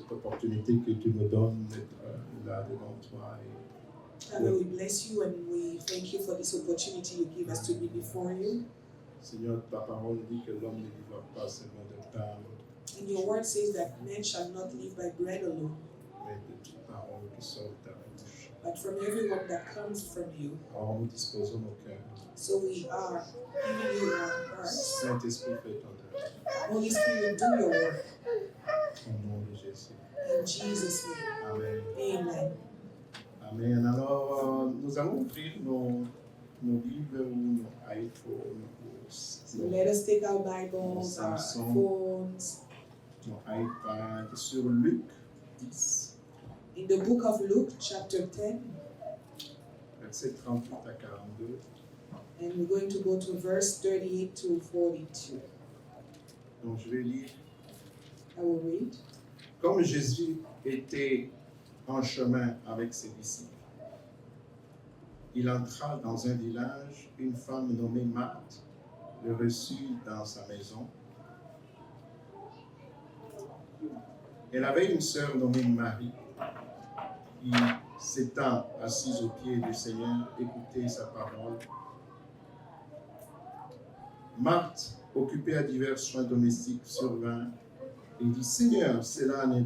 cette opportunité que tu me donnes d'être là devant toi. Father, we bless you and we thank you for this opportunity you give us to be before you. Seigneur, ta parole dit que l'homme ne vivra pas seulement de pain, And your word says that men shall not live by bread alone, mais de toute parole qui sort de ta bouche. but from every word that comes from you. Alors nous disposons nos cœurs. So we are giving you our hearts. Saint-Esprit, fais ton œuvre. Holy Spirit, do your work. Au nom de Jésus. In Jesus' name. Amen. Amen. Amen. Alors, nous allons ouvrir nos Bibles ou nos iPhones, So let us take our Bibles, our Samsung. phones. nos iPads sur Luc 10, In the book of Luke, chapter 10, versets 38 à 42. and we're going to go to verse 38 to 42. Donc, je vais lire. I will read. Comme Jésus était en chemin avec ses disciples, il entra dans un village. Une femme nommée Marthe le reçut dans sa maison. Elle avait une sœur nommée Marie qui, s'étant assise aux pieds du Seigneur, écoutait sa parole. Marthe, occupée à divers soins domestiques, survint et dit: Seigneur, cela ne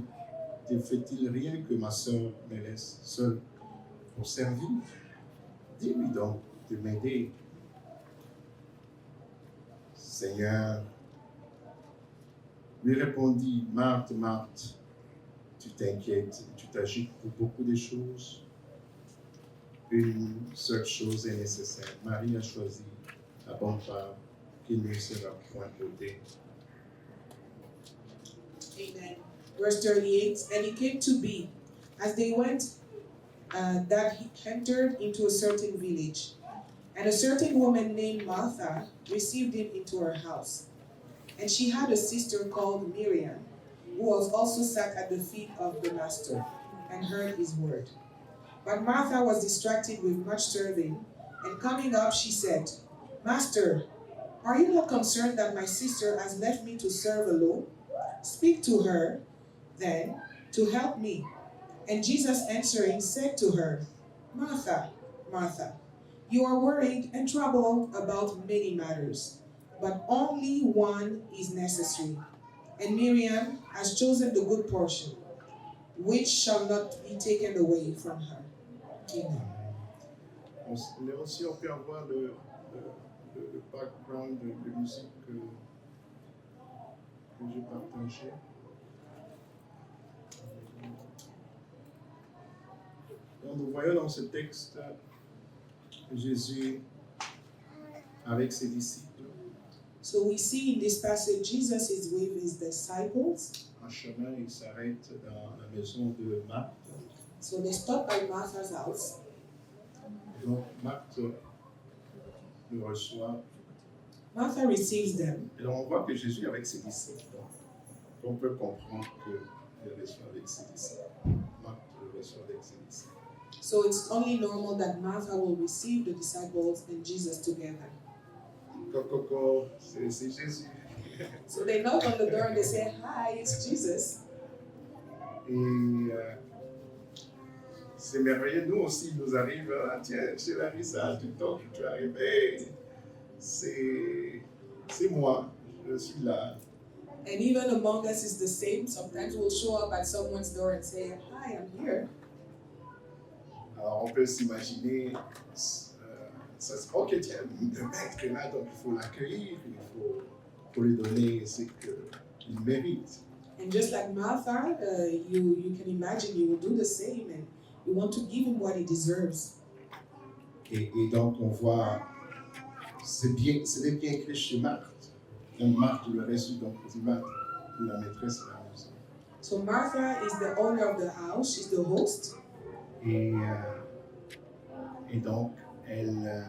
te fait-il rien que ma sœur me laisse seule pour servir? Dis-lui donc de m'aider. Seigneur, lui répondit: Marthe, Marthe, tu t'inquiètes, tu t'agites pour beaucoup de choses. Une seule chose est nécessaire. Marie a choisi la bonne part qui ne sera point ôtée. Amen. Verse 38, and it came to be, as they went, that he entered into a certain village, and a certain woman named Martha received him into her house. And she had a sister called Miriam, who was also sat at the feet of the master, and heard his word. But Martha was distracted with much serving, and coming up she said, Master, are you not concerned that my sister has left me to serve alone? Speak to her, then, to help me. And Jesus answering said to her, Martha, Martha, you are worried and troubled about many matters, but only one is necessary. And Miriam has chosen the good portion, which shall not be taken away from her. Amen. Aussi, on peut avoir le background de musique que j'ai partagé. Donc, nous voyons dans ce texte Jésus avec ses disciples So we see in this passage Jesus is with his disciples. en chemin. Il s'arrête dans la maison de Marthe. So they stop by Martha's house. Donc, Marthe le reçoit. Martha receives them. Et donc, on voit que Jésus est avec ses disciples. Donc, on peut comprendre qu'il le reçoit avec ses disciples. Marthe le reçoit avec ses disciples. So it's only normal that Martha will receive the disciples and Jesus together. Coco, c'est Jésus. So they knock on the door and they say, Hi, it's Jesus. Et c'est merveilleux. Nous aussi, il nous arrive, tiens, chez Larissa, tu toques, tu es arrivé. C'est moi, je suis là. And even among us is the same. Sometimes we'll show up at someone's door and say, Hi, I'm here. Alors, on peut s'imaginer, ça se ok, tiens, le maître est là, donc il faut l'accueillir, il faut lui donner ce qu'il mérite. And just like Martha, you can imagine you will do the same and you want to give him what he deserves. Et donc, on voit, c'est bien écrit chez Marthe. Donc, Marthe le reçut, donc c'est Marthe, la maîtresse de la maison. So Martha is the owner of the house, she's the host. Et donc, elle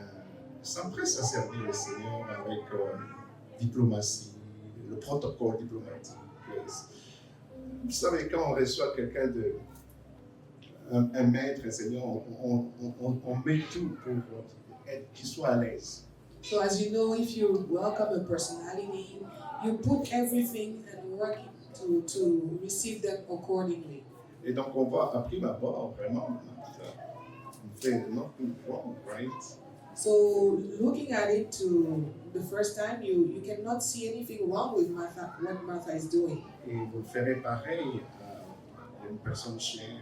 s'empresse à servir le Seigneur avec diplomatie, le protocole diplomatique. Vous savez, quand on reçoit quelqu'un un maître, un Seigneur, on met tout pour qu'il soit à l'aise. So as you know, if you welcome a personality, you put everything and work to receive them accordingly. Et donc, on voit à prime abord, vraiment, fait nothing wrong, right? So looking at it to the first time, you cannot see anything wrong with Martha, what Martha is doing. Et vous le ferez pareil à une personne chère.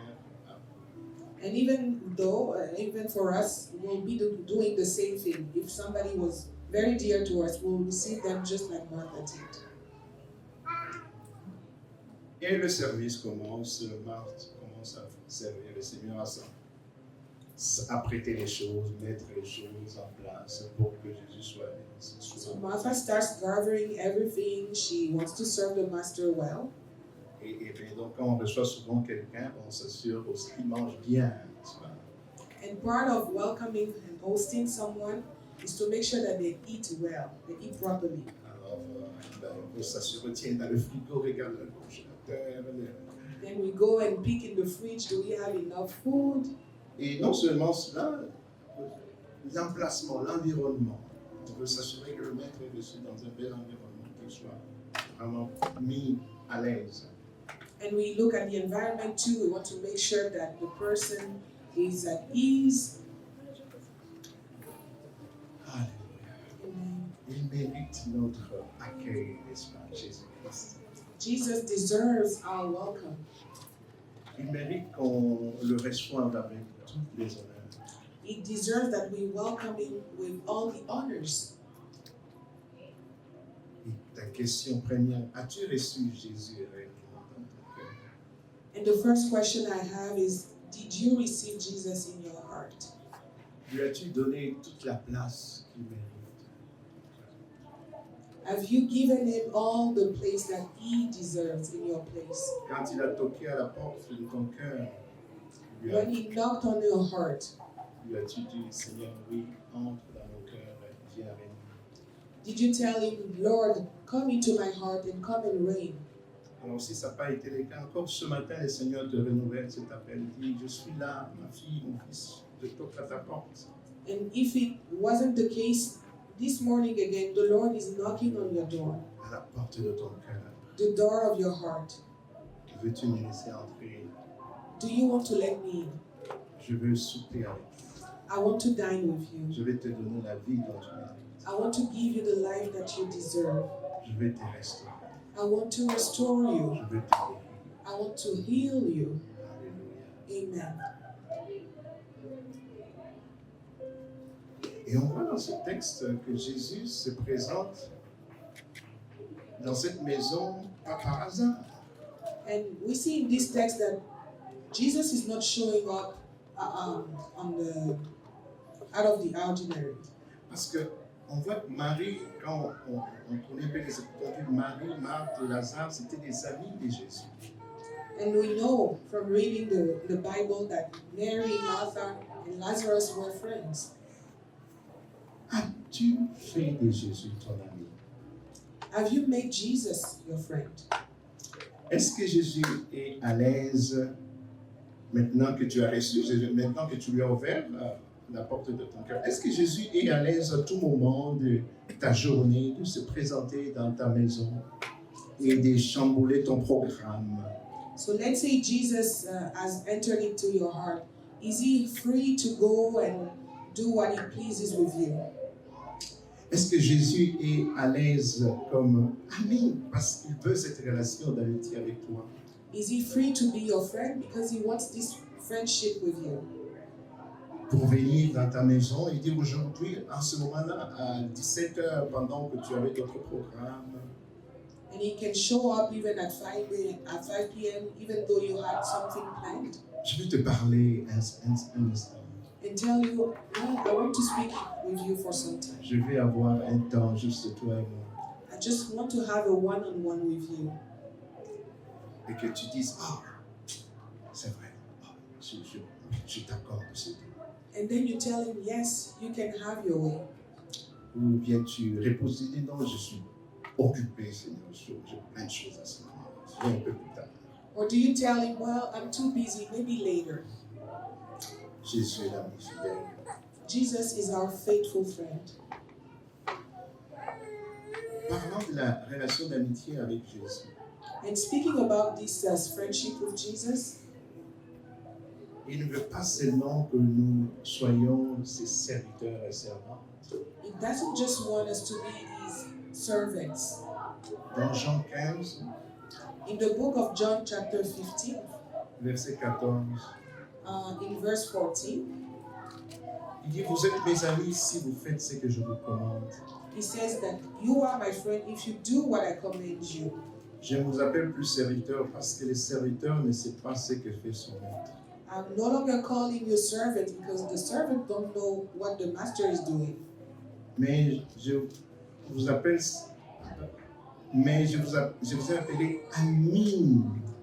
And even though, even for us, we'll be doing the same thing. If somebody was very dear to us, we'll receive them just like Martha did. Et le service commence, Marthe commence à servir le Seigneur à prêter les choses, mettre les choses en place pour que Jésus soit béni. So Martha starts gathering everything. She wants to serve the master well. Et donc, quand on reçoit souvent quelqu'un, on s'assure aussi qu'il mange bien. And part of welcoming and hosting someone is to make sure that they eat well, they eat properly. Alors, on peut s'assurer, tiens, dans le frigo, regarde le congélateur. Then we go and peek in the fridge, do we have enough food? Et non seulement cela, l'emplacement, l'environnement. On veut s'assurer que le maître est reçu dans un bel environnement, qu'il soit vraiment mis à l'aise. And we look at the environment too. We want to make sure that the person is at ease. Alléluia. Amen. Il mérite notre accueil, n'est-ce pas, Jésus-Christ. Jesus deserves our welcome. Il mérite qu'on le reçoive avec tous les honneurs. He deserves that we welcome him with all the honors. Et ta question première, as-tu reçu Jésus réellement dans ton cœur? And the first question I have is, did you receive Jesus in your heart? Lui as-tu donné toute la place qu'il mérite? Have you given him all the place that he deserves in your place? Quand il a toqué à la porte de ton cœur, When he knocked on your heart, lui as-tu dit, Seigneur, oui, entre dans mon cœur, viens avec nous. did you tell him, Lord, come into my heart and come and reign? Alors si ça n'a pas été le cas, encore ce matin, le Seigneur te renouvelle cet appel. Il dit, je suis là, ma fille, mon fils, je toque à ta porte. And if it wasn't the case, this morning again, the Lord is knocking on your door, À la porte de ton cœur. the door of your heart. Veux-tu me laisser entrer? Do you want to let me in? Je veux souper avec toi. I want to dine with you. Je vais te donner la vie dont tu mérites. I want to give you the life that you deserve. Je vais te restaurer. I want to restore you. Je vais te guérir. I want to heal you. Alléluia. Amen. Et on voit dans ce texte que Jésus se présente dans cette maison pas par hasard. And we see in this text that Jesus is not showing up out of the ordinary. Parce que on voit que Marie, quand on connaît bien les conduits de Marie, Marthe et Lazare, c'était des amis de Jésus. And we know from reading the Bible that Mary, Martha, and Lazarus were friends. As-tu fait de Jésus ton ami? Have you made Jesus your friend? Est-ce que Jésus est à l'aise maintenant que tu as reçu, maintenant que tu lui as ouvert la porte de ton cœur? Est-ce que Jésus est à l'aise à tout moment de ta journée, de se présenter dans ta maison et de chambouler ton programme? So let's say Jesus has entered into your heart. Is he free to go and do what he pleases with you? Est-ce que Jésus est à l'aise comme ami parce qu'il veut cette relation d'amitié avec toi? Is he free to be your friend because he wants this friendship with you? Pour venir dans ta maison et dire aujourd'hui, en ce moment-là, à 17h, pendant que tu avais d'autres programmes, And he can show up even at 5 p.m., even though you had something planned, je vais te parler un instant. and tell you, "Yeah, I want to speak with you for some time. Je vais avoir un temps juste toi et moi. I just want to have a one-on-one with you." Et que tu dises, ah, c'est vrai, je t'accorde ce temps. And then you tell him, "Yes, you can have your way." Ou bien tu réponds, tu dis, non, je suis occupé, Seigneur, j'ai plein de choses à ce moment. Viens un peu plus tard. Or do you tell him, "Well, I'm too busy, maybe later." Jésus est l'ami fidèle. Jesus is our faithful friend. Parlant de la relation d'amitié avec Jésus, And speaking about this friendship with Jesus, il ne veut pas seulement que nous soyons ses serviteurs et servantes. He doesn't just want us to be His servants. Dans Jean 15, In the book of John chapter 15, verset 14, in verse 14, il dit, vous êtes mes amis si vous faites ce que je vous commande. he says that you are my friend if you do what I command you. Je ne vous appelle plus serviteur parce que le serviteur ne sait pas ce que fait son maître. I'm no longer calling you servant because the servant don't know what the master is doing. Mais je vous appelle, je vous ai appelé amis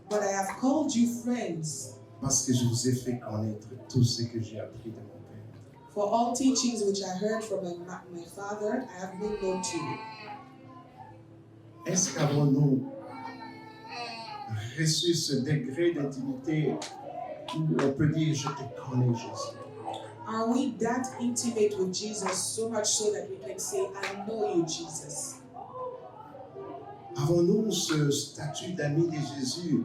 But I have called you friends parce que je vous ai fait connaître tout ce que j'ai appris de mon Père. for all teachings which I heard from my Father, I have made known to you. Est-ce qu'avons-nous reçu ce degré d'intimité où on peut dire je te connais Jésus? Are we that intimate with Jesus so much so that we can say, I know you, Jesus? Avons-nous ce statut d'ami de Jésus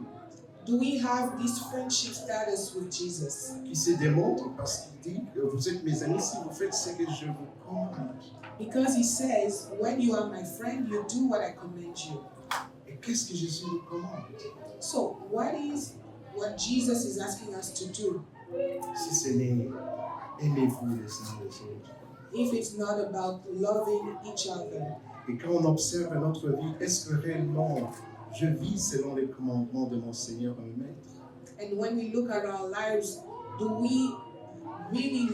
Do we have this friendship status with Jesus? qui se démontre parce qu'il dit que vous êtes mes amis si vous faites ce que je vous commande? Because he says, when you are my friend, you do what I command you. Et qu'est-ce que Jésus nous commande? So, what is what Jesus is asking us to do? Si ce n'est aimez-vous les uns les autres. If it's not about loving each other. Et quand on observe notre vie, est-ce que réellement je vis selon les commandements de mon Seigneur et Maître? And when we look at our lives, do we really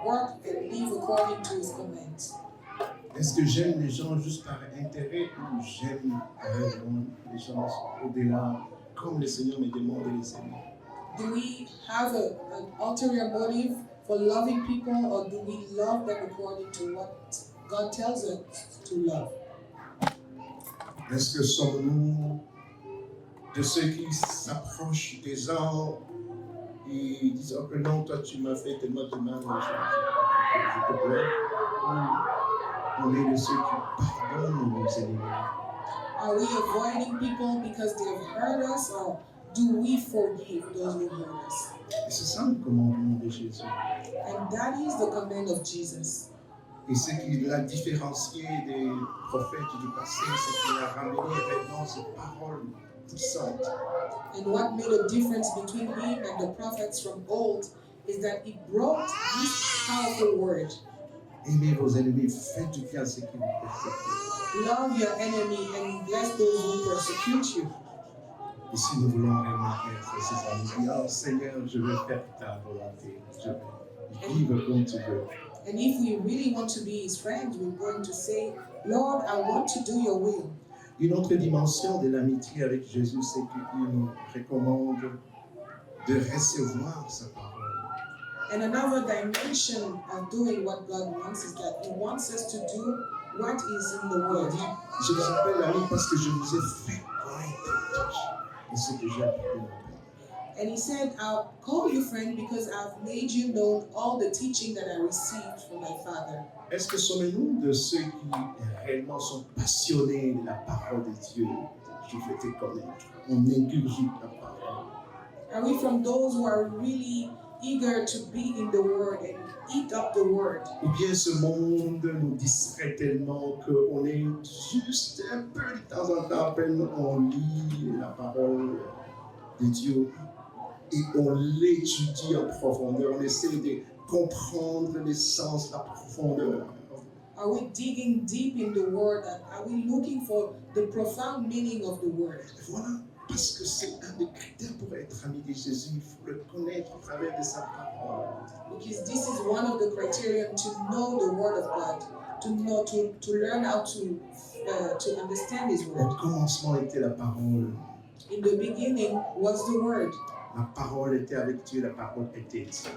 work and live according to his commands? Est-ce que j'aime les gens juste par intérêt ou j'aime réellement les gens au-delà, comme le Seigneur me demande de les aimer? Do we have an ulterior motive for loving people, or do we love them according to what God tells us to love? Est-ce que sommes-nous de ceux qui s'approchent des gens et disent oh non, toi tu m'as fait tellement de mal, je te bloque, ou on est de ceux qui pardonnent nos ennemis? Are we avoiding people because they have hurt us, or do we forgive those who hurt us? Et c'est ça le commandement de Jésus. And that is the command of Jesus. Et ce qui l'a différencié des prophètes du passé, c'est qu'il a ramené réellement ces paroles puissantes. And what made a difference between him and the prophets from old is that he brought this powerful word. Aimez vos ennemis, faites du bien à ceux qui vous persécutent. Love your enemy and bless those who persecute you. Et si nous voulons réellement être ses amis, dire, oh Seigneur, je veux faire ta volonté, je veux vivre comme tu veux. And if we really want to be his friends, we're going to say, Lord, I want to do your will. Une autre dimension de l'amitié avec Jésus, c'est qu'il nous recommande de recevoir sa parole. And another dimension of doing what God wants is that he wants us to do what is in the word. Je vous appelle ami parce que je vous ai fait connaître et ce que j'ai appris de mon Père. And he said, I'll call you friend because I've made you know all the teaching that I received from my Father. Est-ce que sommes-nous de ceux qui réellement sont passionnés de la parole de Dieu? Je veux te connaître. On ingurgite la parole. Are we from those who are really eager to be in the Word and eat up the Word? Ou bien ce monde nous distrait tellement qu'on est juste un peu de temps en temps, à peine on lit la parole de Dieu et on l'étudie en profondeur, on essaie de comprendre l'essence, la profondeur. Are we digging deep in the Word? And are we looking for the profound meaning of the Word? Voilà, parce que c'est un des critères pour être ami de Jésus, il faut le connaître au travers de sa parole. Because this is one of the criteria to know the Word of God, to know, to learn how to understand His Word. Au commencement était la parole. In the beginning was the Word. La parole était avec Dieu, la parole était Dieu.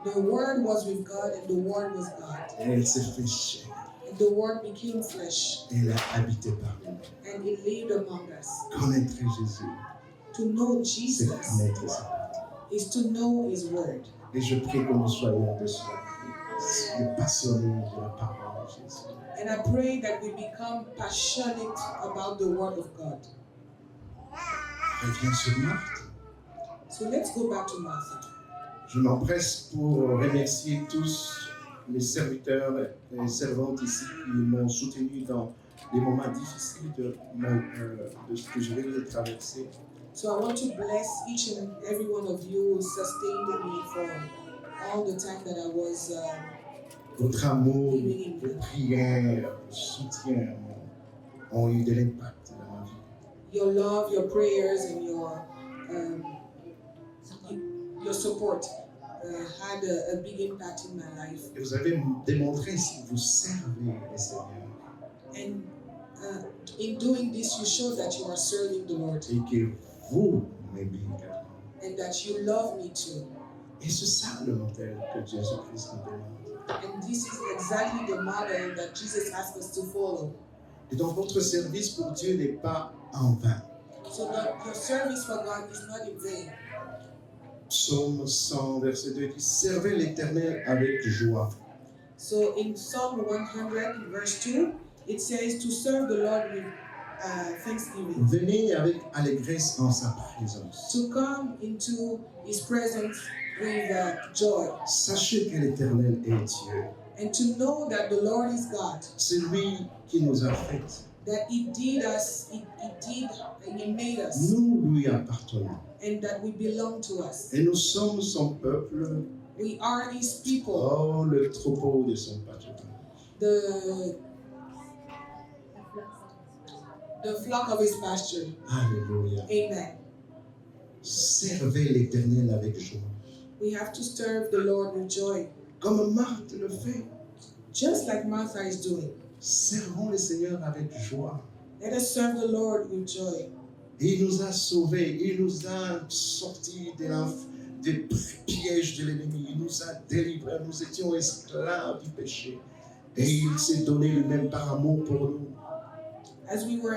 The Word was with God, and the Word was God. Et elle s'est fait chair. And the Word became flesh, Et elle a habité parmi nous. and it lived among us. Connaître Jésus, To know c'est Jesus connaître sa parole. is to know His Word. Et je prie que nous soyons des passionnés de la parole de Jésus. And I pray that we become passionate about the Word of God. revient sur Marthe. So let's go back to Martha. Je m'empresse pour remercier tous les serviteurs et servantes ici qui m'ont soutenu dans les moments difficiles de ce que je viens de traverser. So I want to bless each and every one of you who sustained me for all the time that I was Votre amour, living in vos prières, vos soutiens ont eu de l'impact dans ma vie. your love, your prayers, and your support had a big impact in my life. Et vous avez démontré si vous servez le Seigneur And in doing this, you show that you are serving the Lord et que vous m'aimez également. and that you love me too. Et c'est ça le modèle que Jésus-Christ nous demande. And this is exactly the model that Jesus asked us to follow. Et donc votre service pour Dieu n'est pas en vain. So that your service for God is not in vain. Psaume 100, verset 2 dit « Servez l'Éternel avec joie. So in Psalm 100, verse 2, it says to serve the Lord with thanksgiving. Venez avec allégresse en sa présence. To come into His presence with joy. Sachez que l'Éternel est Dieu. And to know that the Lord is God. C'est lui qui nous a fait. That He did us, He made us. Nous lui appartenons. And that we belong to us. Et nous sommes son peuple. We are His people. Oh, le troupeau de son pâturage. The flock of His pasture. Alléluia. Amen. Servez l'Éternel avec joie. We have to serve the Lord with joy. Comme Marthe le fait. Just like Martha is doing. Servons le Seigneur avec joie. Let us serve the Lord with joy. Il nous a sauvés, il nous a sortis des pièges de l'ennemi, il nous a délivrés, nous étions esclaves du péché. Et il s'est donné lui-même par amour pour nous. As we were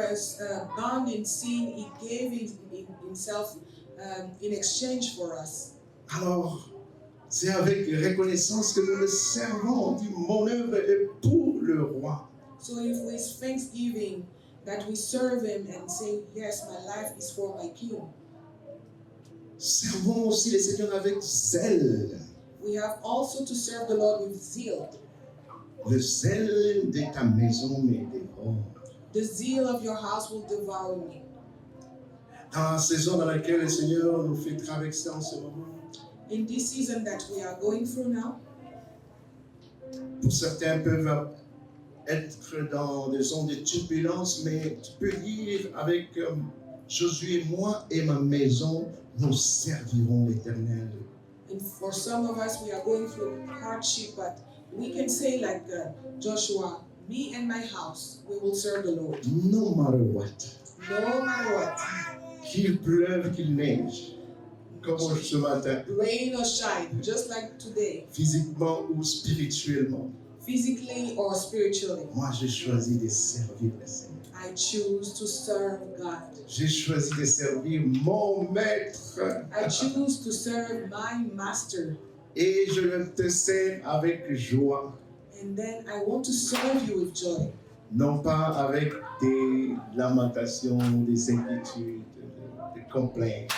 bound in sin, He gave Himself in exchange for us. Alors, c'est avec reconnaissance que nous le servons. On dit, mon œuvre est pour le roi. So if with thanksgiving that we serve Him and say, yes, my life is for my King. Servons aussi le Seigneur avec zèle. We have also to serve the Lord with zeal. Le zèle de ta maison me dévore. The zeal of your house will devour me. Dans la saison dans laquelle le Seigneur nous fait traverser en ce moment, In this season that we are going through now, pour certains peuvent être dans des zones de turbulence, mais tu peux dire avec Josué, moi et ma maison, nous servirons l'Éternel. and for some of us, we are going through hardship, but we can say like Joshua, me and my house, we will serve the Lord. No matter what. No matter what, Qu'il pleuve, qu'il neige, comme ce matin, rain or shine, just like today, physiquement ou spirituellement. physically or spiritually. Moi, j'ai choisi de servir le Seigneur. I choose to serve God. J'ai choisi de servir mon maître. I choose to serve my master. Et je te sers avec joie. And then I want to serve you with joy. Non pas avec des lamentations, des inquiétudes, des complaintes.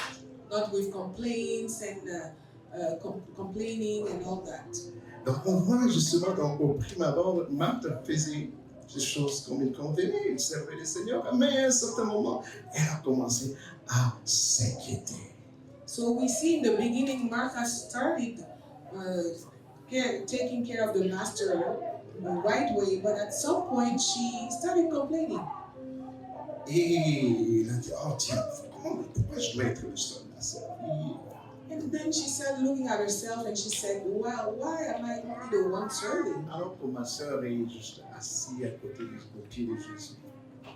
Not with complaints and complaining and all that. Donc on voit justement au prime abord, Marthe faisait des choses comme il convenait, il servait le Seigneur, mais à un certain moment, elle a commencé à s'inquiéter. So we see in the beginning, Martha started taking care of the master the right way, but at some point she started complaining. Et il a dit, oh tiens, pourquoi je dois être le seul à servir? And then she started looking at herself and she said, well, why am I only the one serving? Alors que ma sœur est juste assise à côté au pied de Jésus.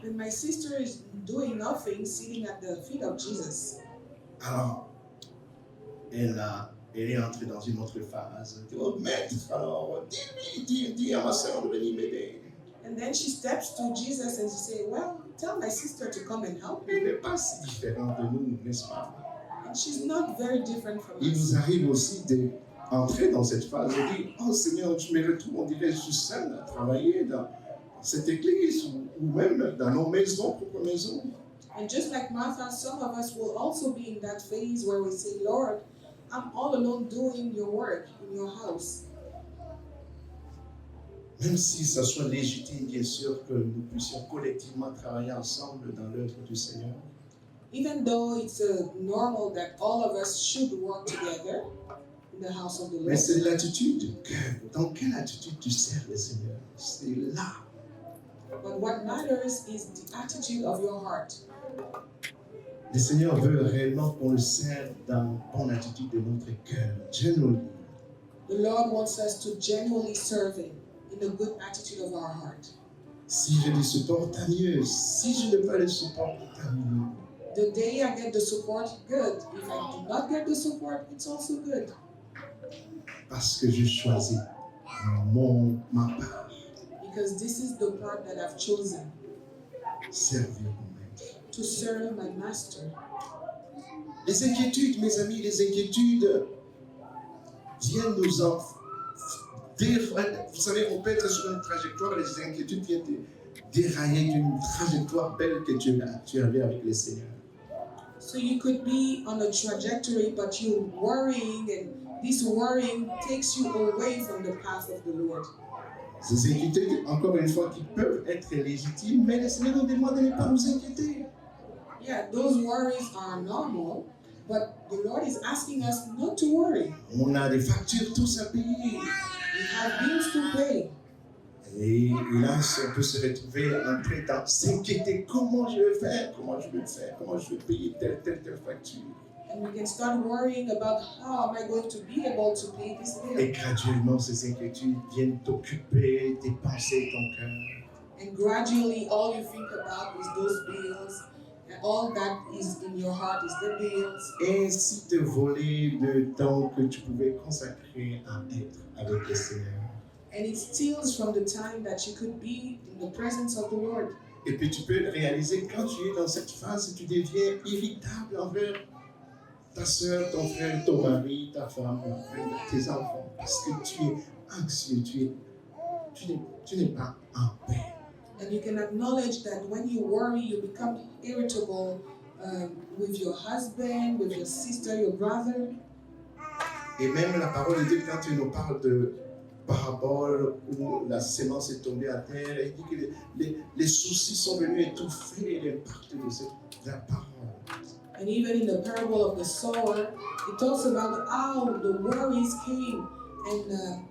And my sister is doing nothing, sitting at the feet of Jesus. Alors, elle est entrée dans une autre phase. Elle dit, oh maître, alors dis à ma sœur de venir m'aider. And then she steps to Jesus and she says, well, tell my sister to come and help Elle me. n'est pas si différente de nous, n'est-ce pas? And she's not very different from Il us. nous arrive aussi d'entrer dans cette phase et dire, oh Seigneur, je me retrouve, on dirait, je suis seul à travailler dans cette église ou même dans nos maisons, propres maisons. And just like Martha, some of us will also be in that phase where we say, Lord, I'm all alone doing your work in your house. Même si ça soit légitime, bien sûr, que nous puissions collectivement travailler ensemble dans l'œuvre du Seigneur. Even though it's normal that all of us should work together in the house of the Mais Lord. c'est l'attitude du cœur. Dans quelle attitude tu sers le Seigneur? C'est là. But what matters is the attitude of your heart. Le Seigneur veut réellement qu'on le serve dans bonne attitude de notre cœur, genuinely. The Lord wants us to genuinely serve Him in the good attitude of our heart. Si je le supporte, tant mieux. Si je ne pas le supporte, tant mieux. The day I get the support, good. If I do not get the support, it's also good. Parce que je choisis ma part, Because this is the part that I've chosen servir mon maître. to serve my master. Les inquiétudes, mes amis, les inquiétudes viennent nous en... Vous savez, on peut être sur une trajectoire et les inquiétudes viennent dérailler d'une trajectoire belle que tu avais avec le Seigneur. So you could be on a trajectory, but you're worrying, and this worrying takes you away from the path of the Lord. Ces inquiétudes, encore une fois, qui peuvent être légitimes, mais le Seigneur nous demande de ne pas nous inquiéter. Yeah, those worries are normal, but the Lord is asking us not to worry. On a des factures tous à payer. We have bills to pay. Et là, on peut se retrouver en train de s'inquiéter. Comment je vais faire? Comment je vais faire? Comment je vais payer telle facture? And we can start worrying about how am I going to be able to pay this bill. Et graduellement, ces inquiétudes viennent t'occuper tes pensées et ton cœur. And gradually, all you think about is those bills, and all that is in your heart is the bills. Et ainsi te voler le temps que tu pouvais consacrer à être avec le Seigneur. And it steals from the time that you could be in the presence of the Lord. Et puis tu peux réaliser quand tu es dans cette phase, tu deviens irritable envers ta soeur, ton frère, ton mari, ta femme, tes enfants, parce que tu es anxieux, tu n'es pas en paix. And you can acknowledge that when you worry, you become irritable with your husband, with your sister, your brother. Et même la parole de Dieu, quand il nous parle de parabole où la sémence est tombée à terre, il dit que les soucis sont venus étouffer l'impact de cette parole. And even in the parable of the sower, it talks about how the worries came and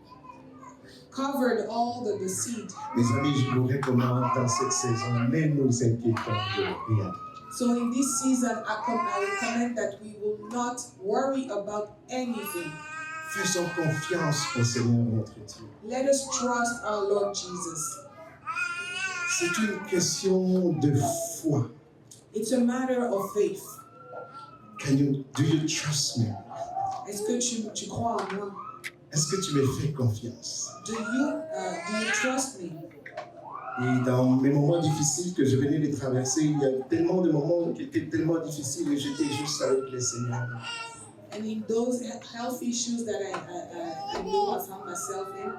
covered all the seed. Mes amis, je vous recommande dans cette saison, ne nous inquiétons de rien. So in this season, I recommend that we will not worry about anything. Faisons confiance au Seigneur notre Dieu. Let us trust our Lord Jesus. C'est une question de foi. It's a matter of faith. Do you trust me? Est-ce que tu crois en moi? Est-ce que tu me fais confiance? Do you trust me? Et dans mes moments difficiles que je venais de traverser, il y a tellement de moments qui étaient tellement difficiles et j'étais juste avec le Seigneur. And in those health issues that I know I found myself in,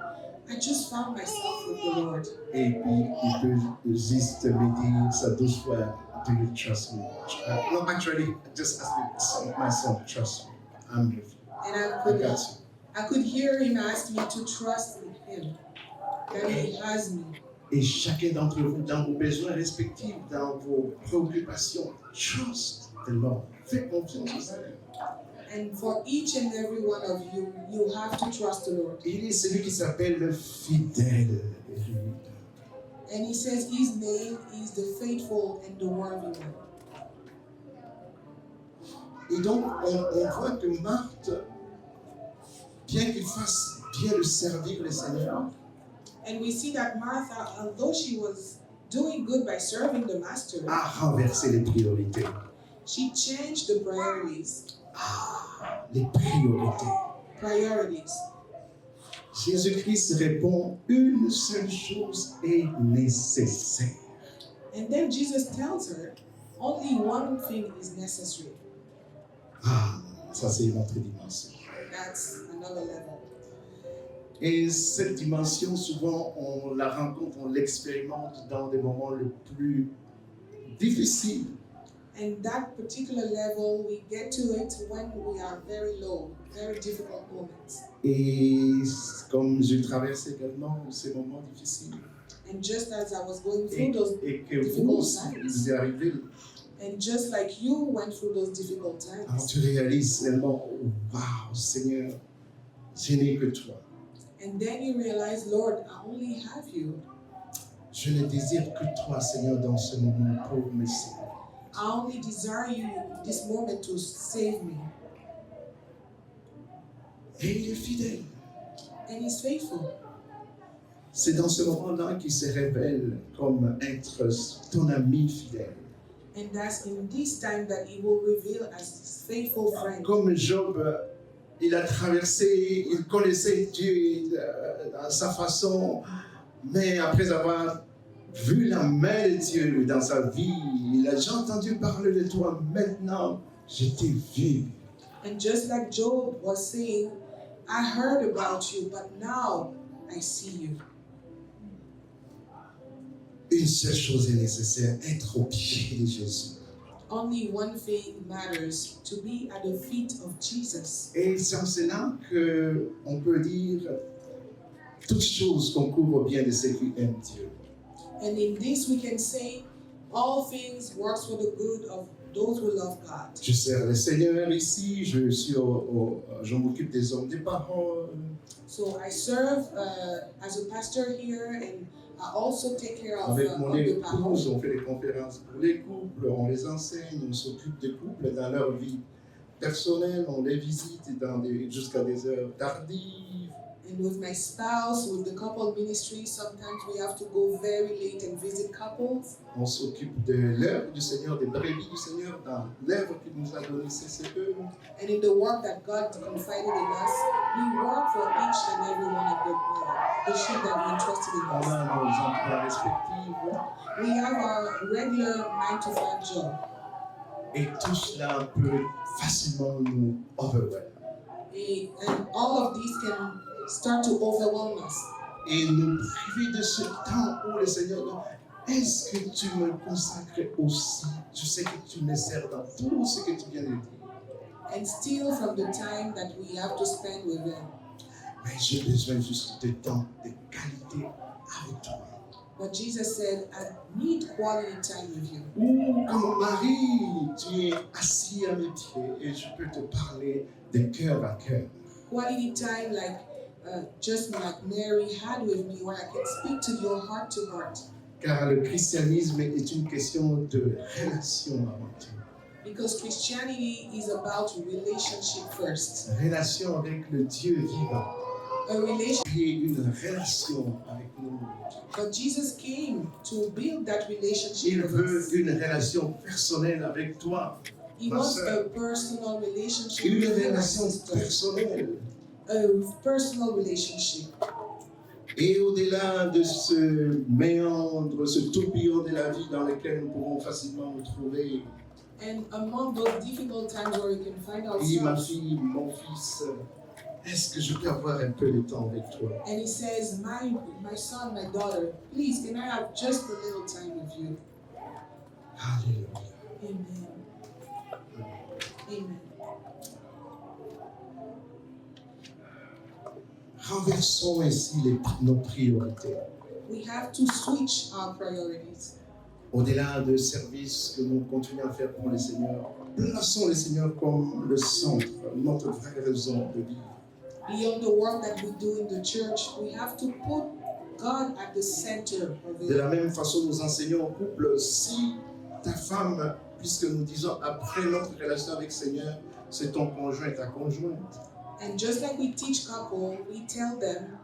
I just found myself with the Lord. Et puis, il peut juste me dire sa douce voix, do you trust me? No, actually, just ask me, my son, trust me. I'm with you. And I got you. I could hear him ask me to trust in him, that he has me. Et chacun d'entre vous, dans vos besoins respectifs, dans vos préoccupations, trust the Lord. Fais confiance au Seigneur. And for each and every one of you, you have to trust the Lord. Il est celui qui s'appelle le fidèle. And he says his name is the faithful and the worthy one. Et donc, on voit que Marthe, bien qu'il fasse bien le servir le Seigneur, And we see that Martha, although she was doing good by serving the master, a renversé les priorités. she changed the priorities. Les Priorities. Jésus-Christ répond, une seule chose est nécessaire. And then Jesus tells her, only one thing is necessary. Ça c'est une autre dimension. That's another level. Et cette dimension, souvent, on la rencontre, on l'expérimente dans des moments les plus difficiles. And that particular level, we get to it when we are very low, very difficult moments. Et comme j'ai traversé également ces moments difficiles, And just as I was going through those, et que vous aussi, vous y arrivez, and just like you went through those difficult alors times, tu réalises réellement, waouh, Seigneur, je n'ai que toi. and then you realize, Lord, I only have you. Je ne désire que toi, Seigneur, dans ce moment pour me sauver. I only desire you in this moment to save me. Et il est fidèle. And He's faithful. C'est dans ce moment-là qu'il se révèle comme être ton ami fidèle. And that's in this time that He will reveal as His faithful friend. Comme Job, il a traversé, il connaissait Dieu à sa façon, mais après avoir vu la main de Dieu dans sa vie, il a déjà entendu parler de toi, maintenant je t'ai vu. And just like Job was saying, I heard about you, but now I see you. Une seule chose est nécessaire, être au pied de Jésus. Only one thing matters, to be at the feet of Jesus. Et c'est en cela qu'on peut dire toutes choses concourent au bien de ceux qui aiment Dieu. And in this we can say, all things work for the good of those who love God. Je sers le Seigneur ici, je m'occupe des hommes des paroles. So I serve as a pastor here, and I also take care of Avec mon the épouse, pastors. on fait des conférences pour les couples, on les enseigne, on s'occupe des couples dans leur vie personnelle, on les visite jusqu'à des heures tardives. And with my spouse, with the couple ministry, sometimes we have to go very late and visit couples. On s'occupe de l'œuvre du Seigneur, des brebis du Seigneur, dans l'œuvre qu'il nous a donnée, c'est eux. And in the work that God confided in us, we work for each and every one of the sheep that He entrusted in On us. a nos emplois respectifs. We have our regular 9-to-5 job. Et tout cela peut facilement nous overwhelm. And all of these can start to overwhelm us. Et nous priver de ce temps où le Seigneur dit, est-ce que tu me consacres aussi? Je sais que tu me sers dans tout ce que tu viens de dire. And steal from the time that we have to spend with Him. Mais j'ai besoin juste de temps, de qualité avec toi. But Jesus said, I need quality time with you. Ou comme Marie, tu es assis à mes pieds et je peux te parler de cœur à cœur. Quality time just like Mary had with me, where I can speak to your heart to heart. Car le christianisme est une question de relation avant tout. Because Christianity is about relationship first. Relation avec le Dieu vivant. A relation. Et une relation avec nous. But Jesus came to build that relationship Il with veut us. une relation personnelle avec toi. He Ma wants sœur. a personal relationship Une with you, my relation sister. personnelle. A personal relationship. Et au-delà de ce méandre, ce tourbillon de la vie dans lequel nous pouvons facilement nous trouver, And among those difficult times where we can find dit ma ourselves, fille, mon fils, est-ce que je peux avoir un peu de temps avec toi? and He says, my son, my daughter, please, can I have just a little time with you? Alléluia. Amen. Amen. Renversons ainsi nos priorités. We have to switch our priorities. Au-delà de services que nous continuons à faire pour le Seigneur, plaçons le Seigneur comme le centre, notre vraie raison de vivre. Beyond the work that we do in the church, we have to put God at the center of De it. la même façon, nous enseignons au couple, si ta femme, puisque nous disons après notre relation avec le Seigneur, c'est ton conjoint, ta conjointe. And just like we teach couple, we tell them,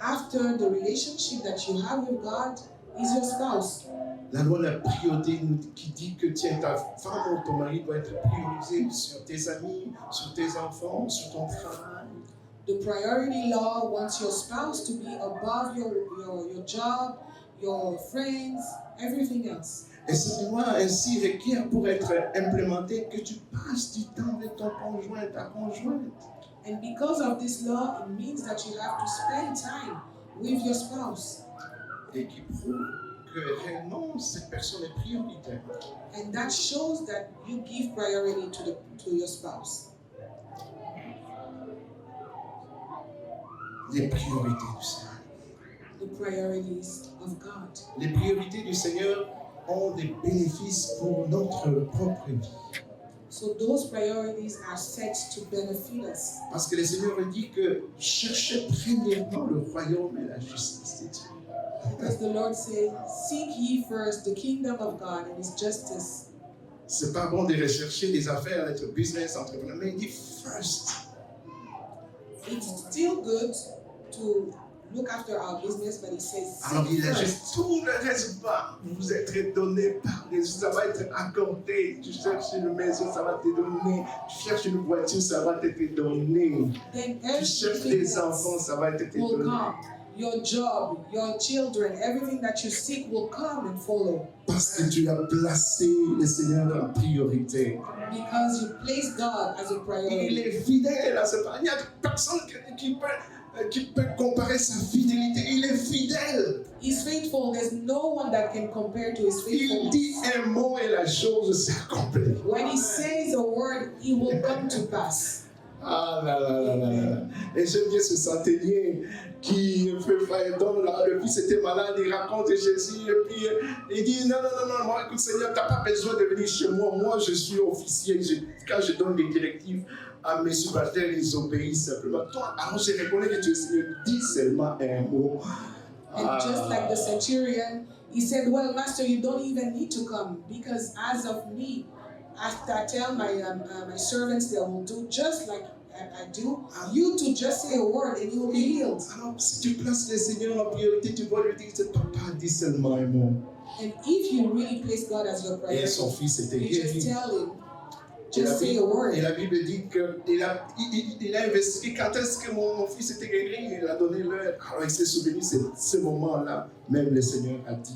after the relationship that you have with God is your spouse. La loi de la priorité qui dit que tiens, ta femme ou ton mari doit être priorisé sur tes amis, sur tes enfants, sur ton travail. The priority law wants your spouse to be above your job, your friends, everything else. Et cette loi ainsi requiert pour être implémentée que tu passes du temps avec ton conjoint, ta conjointe. And because of this law, it means that you have to spend time with your spouse. Et qui prouve que réellement cette personne est prioritaire. And that shows that you give priority to your spouse. Les priorités du Seigneur. The priorities of God. Les priorités du Seigneur ont des bénéfices pour notre propre vie. So those priorities are set to benefit us. Parce que le Seigneur dit que cherchez premièrement le royaume et la justice de Dieu. Because the Lord said, seek ye first the kingdom of God and his justice. C'est pas bon de rechercher des affaires, d'être business entrepreneur, mais il dit first. It's still good to look after our business, but he says, Alors il seek a first. juste tout le reste va vous être donné par Jésus, ça va être accordé. Tu cherches une maison, ça va te donner. Tu cherches une voiture, ça va te donner. Then Tu cherches everything des enfants, else ça va te will donner. come. Your job, your children, everything that you seek will come and follow. Parce que tu as placé le Seigneur en priorité. Because you place God as a Il priority. est fidèle à ce point. Il n'y a personne qui peut comparer sa fidélité. Il est fidèle. He's faithful. There's no one that can compare to his Il faithfulness. dit un mot et la chose s'accomplit. When he says a word, it will come to pass. Ah là là là là là. Et j'aime bien ce centenier qui fait Phaéton, là, le fils était malade, il raconte Jésus, et puis il dit non, moi, écoute Seigneur, tu n'as pas besoin de venir chez moi, moi je suis officier, quand je donne des directives à mes subalternes, ils obéissent simplement. Toi, alors je reconnais que tu es Seigneur, dis seulement un mot. And just like the centurion, he said, well, Master, you don't even need to come because as of me, after I tell my servants they will do just like I do, you to just say a word and you will be healed. Alors, si tu places le Seigneur en priorité, tu vas lui dire, papa, dis seulement un mot. And if you really place God as your Et son priority, fils était you just guéri. tell him, just say a Et word. la Bible dit qu'il a investigué quand est-ce que mon fils était guéri, il a donné l'heure. Alors il s'est souvenu, c'est ce moment-là, même le Seigneur a dit,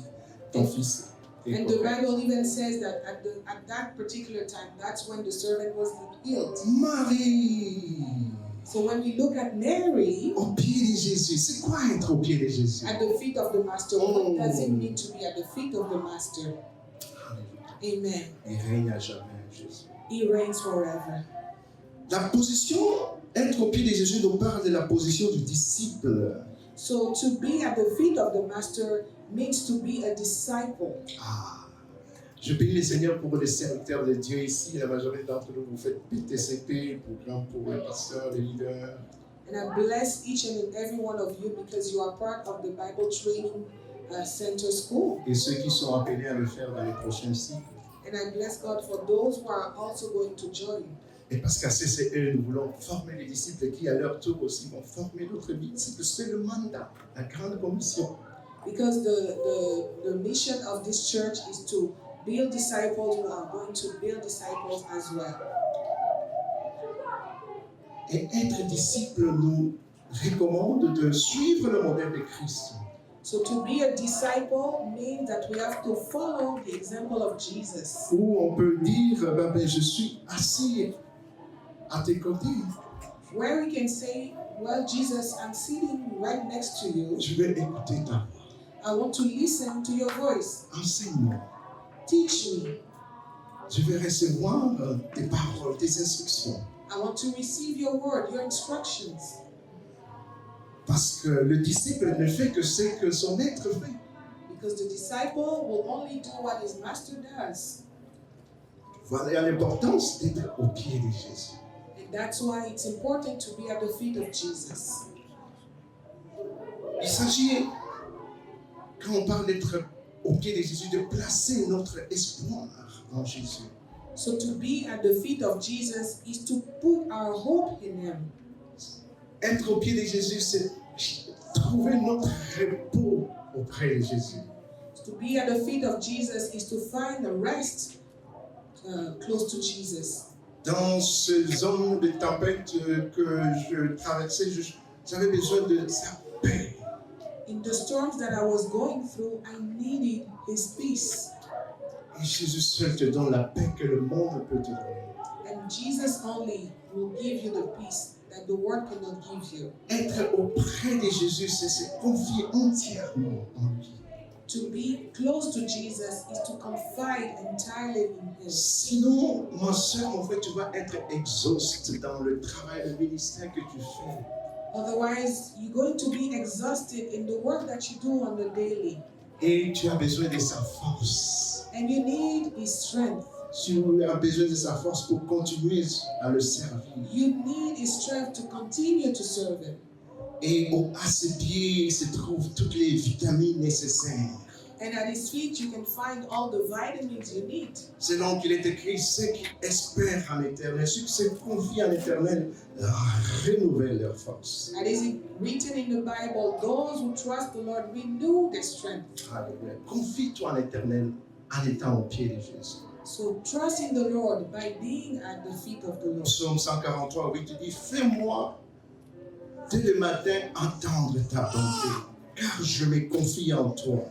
ton fils est And the guéri. Bible even says that at that particular time, that's when the servant was healed. Marie, So when we look at Mary au pied de Jésus, c'est quoi être au pied de Jésus? at the feet of the Master, what does it mean to be at the feet of the Master? Amen. Il règne à jamais, Jésus. He reigns forever. La position, être au pied de Jésus nous parle de la position du disciple. So to be at the feet of the Master means to be a disciple. Je bénis le Seigneur pour les serviteurs de Dieu ici. La majorité d'entre nous, vous faites PTCP, programme pour les pasteurs, les leaders. And I bless each and every one of you because you are part of the Bible Training Center School. Et ceux qui sont appelés à le faire dans les prochains cycles. And I bless God for those who are also going to join. Et parce qu'à CCE, nous voulons former les disciples qui, à leur tour aussi, vont former d'autres disciples. C'est le mandat, la grande commission. Because the mission of this church is to build disciples who are going to build disciples as well. Et être disciple nous recommande de suivre le modèle de Christ. So to be a disciple means that we have to follow the example of Jesus. Où on peut dire, ben, je suis assis à tes côtés. Where we can say, well, Jesus, I'm sitting right next to you. Je vais écouter ta voix. I want to listen to your voice. Enseigne-moi. Teach me. Je vais recevoir tes paroles, tes instructions. I want to receive your word, your instructions. Parce que le disciple ne fait que ce que son maître fait. Because the disciple will only do what his master does. Voilà l'importance d'être au pied de Jésus. And that's why it's important to be at the feet of Jesus. Il s'agit, quand on parle d'être au pied de Jésus, de placer notre espoir en Jésus. So to be at the feet of Jesus is to put our hope in him. Être au pied de Jésus, c'est trouver notre repos auprès de Jésus. To be at the feet of Jesus is to find the rest close to Jesus. Dans ce zone de tempête que je traversais, j'avais besoin de sa paix. In the storms that I was going through, I needed his peace. Et Jésus seul te donne la paix que le monde peut te donner. And Jesus only will give you the peace that the world cannot give you. Être auprès de Jésus, c'est se confier entièrement en lui. To be close to Jesus is to confide entirely in Him. Sinon, ma soeur, mon frère, tu vas être exhauste dans le travail, le ministère que tu fais. Otherwise, you're going to be exhausted in the work that you do on the daily. Et tu as besoin de sa force. And you need His strength. Tu as besoin de sa force pour continuer à le servir. You need His strength to continue to serve Him. Et à ses pieds se trouvent toutes les vitamines nécessaires. And at His feet, you can find all the vitamins you need. Selon qu'il est écrit, ceux qui espèrent en l'éternel, ceux qui se confient en l'éternel, renouvellent leur force. And is it written in the Bible, those who trust the Lord renew their strength. Alléluia. Confie-toi en l'éternel en étant au pied de Jésus. So trust in the Lord by being at the feet of the Lord. Psaume 143, oui, tu dis, fais-moi dès le matin entendre ta bonté, car je me confie en toi.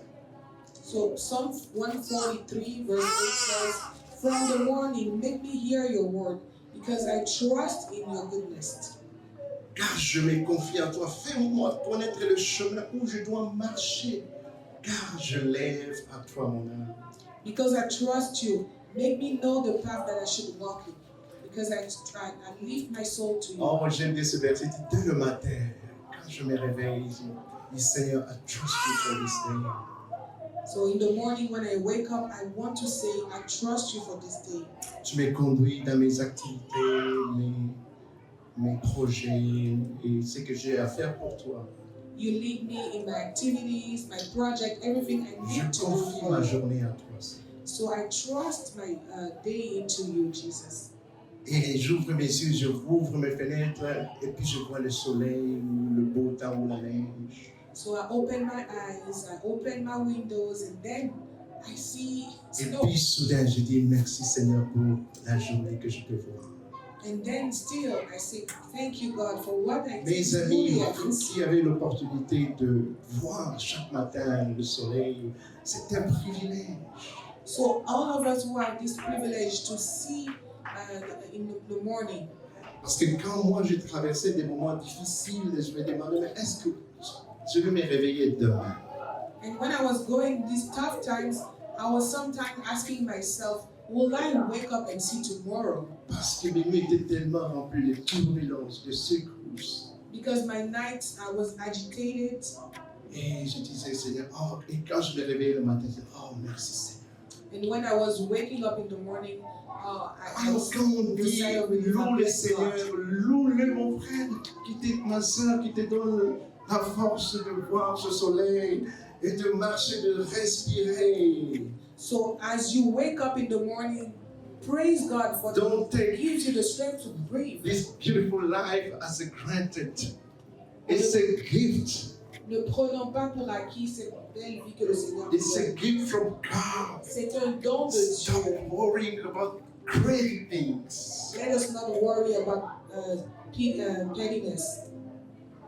So Psalm 143 verse 8 says, from the morning make me hear your word, because I trust in your goodness. Car je me confie en toi, fais-moi connaître le chemin où je dois marcher, car je lève à toi mon âme. Because I trust you, make me know the path that I should walk in, because I lift my soul to you. Oh, j'aime bien ce verset, dès le matin, quand je me réveille, je dis, Seigneur, I trust you for this day. So in the morning when I wake up, I want to say, I trust you for this day. Tu me conduis dans mes activités, mes projets et ce que j'ai à faire pour toi. You lead me in my activities, my project, everything I Je need to do confie for ma you. journée à toi, Seigneur. So I trust my day into you, Jesus. Et j'ouvre mes yeux, je rouvre mes fenêtres et puis je vois le soleil, ou le beau temps ou la neige. So I open my eyes, I open my windows, and then I see Et snow. puis soudain, je dis merci Seigneur pour la journée que je peux voir. And then still I say, thank you God for what I Mes did amis, at vous this. qui avez l'opportunité de voir chaque matin le soleil, c'est un privilège. So all of us who have this privilege to see in the morning. Parce que quand moi j'ai traversé des moments difficiles, je me demandais, mais est-ce que je vais me réveiller demain? And when I was going these tough times, I was sometimes asking myself, will I wake up and see tomorrow? Parce que mes nuits étaient tellement remplies de turbulences, de secousses. Because my nights I was agitated. Et je disais, Seigneur, oh, et quand je me réveillais le matin, je disais, oh, merci Seigneur. And when I was waking up in the morning, I Alors was quand on dit, loue le Seigneur, loue-le mon frère, ma soeur, qui te donne la force de voir ce soleil et de marcher, de respirer. So as you wake up in the morning, praise God for Don't that take gives you the strength to breathe. this beautiful life as a granted. It's a gift. Ne prenons pas pour acquis cette belle vie que le Seigneur nous It's a donne. gift from God. C'est un don de Stop Dieu. worrying about great things. Let us not worry about pettiness.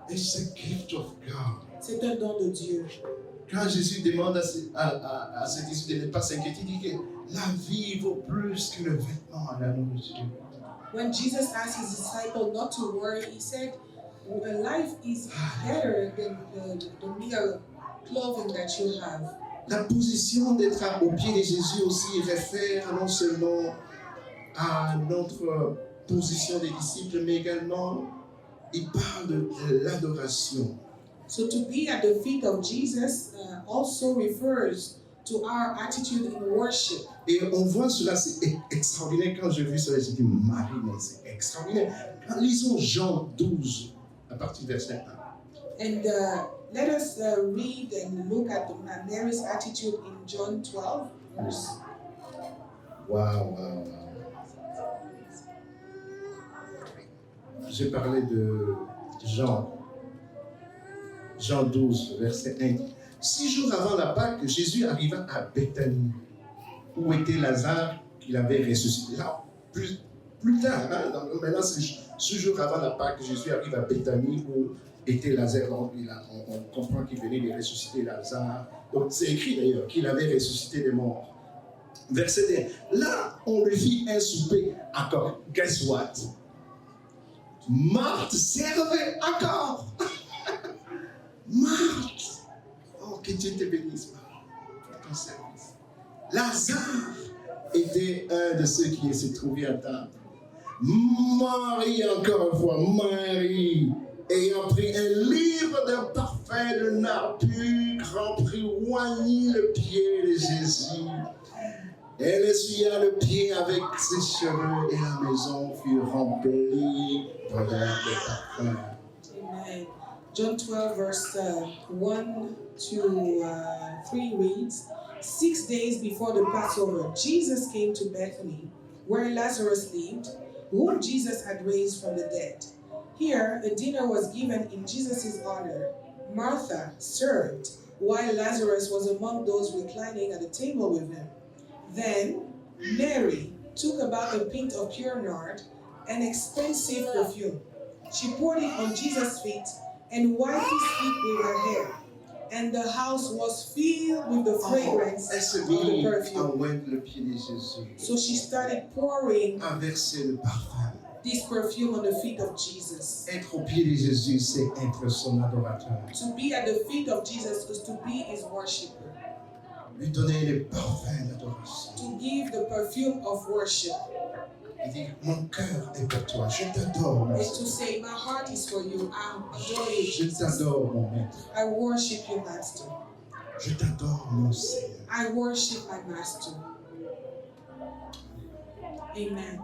It's a gift of God. C'est un don de Dieu. Quand Jésus demande à ses disciples de ne pas s'inquiéter, il dit que la vie vaut plus que le vêtement à la nourriture. When Jesus asked his disciple not to worry, he said, life is better than the mere clothing that you have. La position d'être au pied de Jésus aussi réfère non seulement à notre position de disciples, mais également il parle de l'adoration. So to be at the feet of Jesus also refers to our attitude in worship. Et on voit cela, c'est extraordinaire. Quand j'ai vu cela, j'ai dit, Marie, mais c'est extraordinaire. Quand lisons Jean 12, à partir du verset 1. And let us read and look at Mary's attitude in John 12, verse. Waouh. J'ai parlé de Jean 12, verset 1. 6 jours avant la Pâque, Jésus arriva à Béthanie, où était Lazare qu'il avait ressuscité. Là, plus tard, maintenant c'est 6 jours avant la Pâque, Jésus arrive à Béthanie, où était Lazare. Donc, on comprend qu'il venait de ressusciter Lazare. Donc c'est écrit d'ailleurs qu'il avait ressuscité les morts. Verset 1. Là, on lui fit un souper. Encore, guess what? Marthe servait encore. Marthe. Oh, que Dieu te bénisse. Lazare était un de ceux qui se trouvaient à table. Marie, encore une fois, Marie, ayant pris un livre d'un parfum de nard pur, rempli, oignit le pied de Jésus. Elle essuya le pied avec ses cheveux et la maison fut remplie d'odeur de parfum. Amen. John 12, verse 1 to 3 reads, 6 days before the Passover, Jesus came to Bethany, where Lazarus lived, whom Jesus had raised from the dead. Here, a dinner was given in Jesus' honor. Martha served, while Lazarus was among those reclining at the table with him. Then Mary took about a pint of pure nard, an expensive perfume. She poured it on Jesus' feet and wiped his feet with her hair. And the house was filled with the fragrance of the perfume. So she started pouring this perfume on the feet of Jesus. Être au pied de Jésus, c'est être son adorateur. To be at the feet of Jesus is to be his worshipper. Lui donner le parfum d'adoration. To give the perfume of worship. Il dit, mon cœur est pour toi, je t'adore, mon And Seigneur. to say, my heart is for you, I adore you, Je Jesus. t'adore, mon maître. I worship you, Master. Je t'adore, mon Seigneur. I worship my Master. Amen.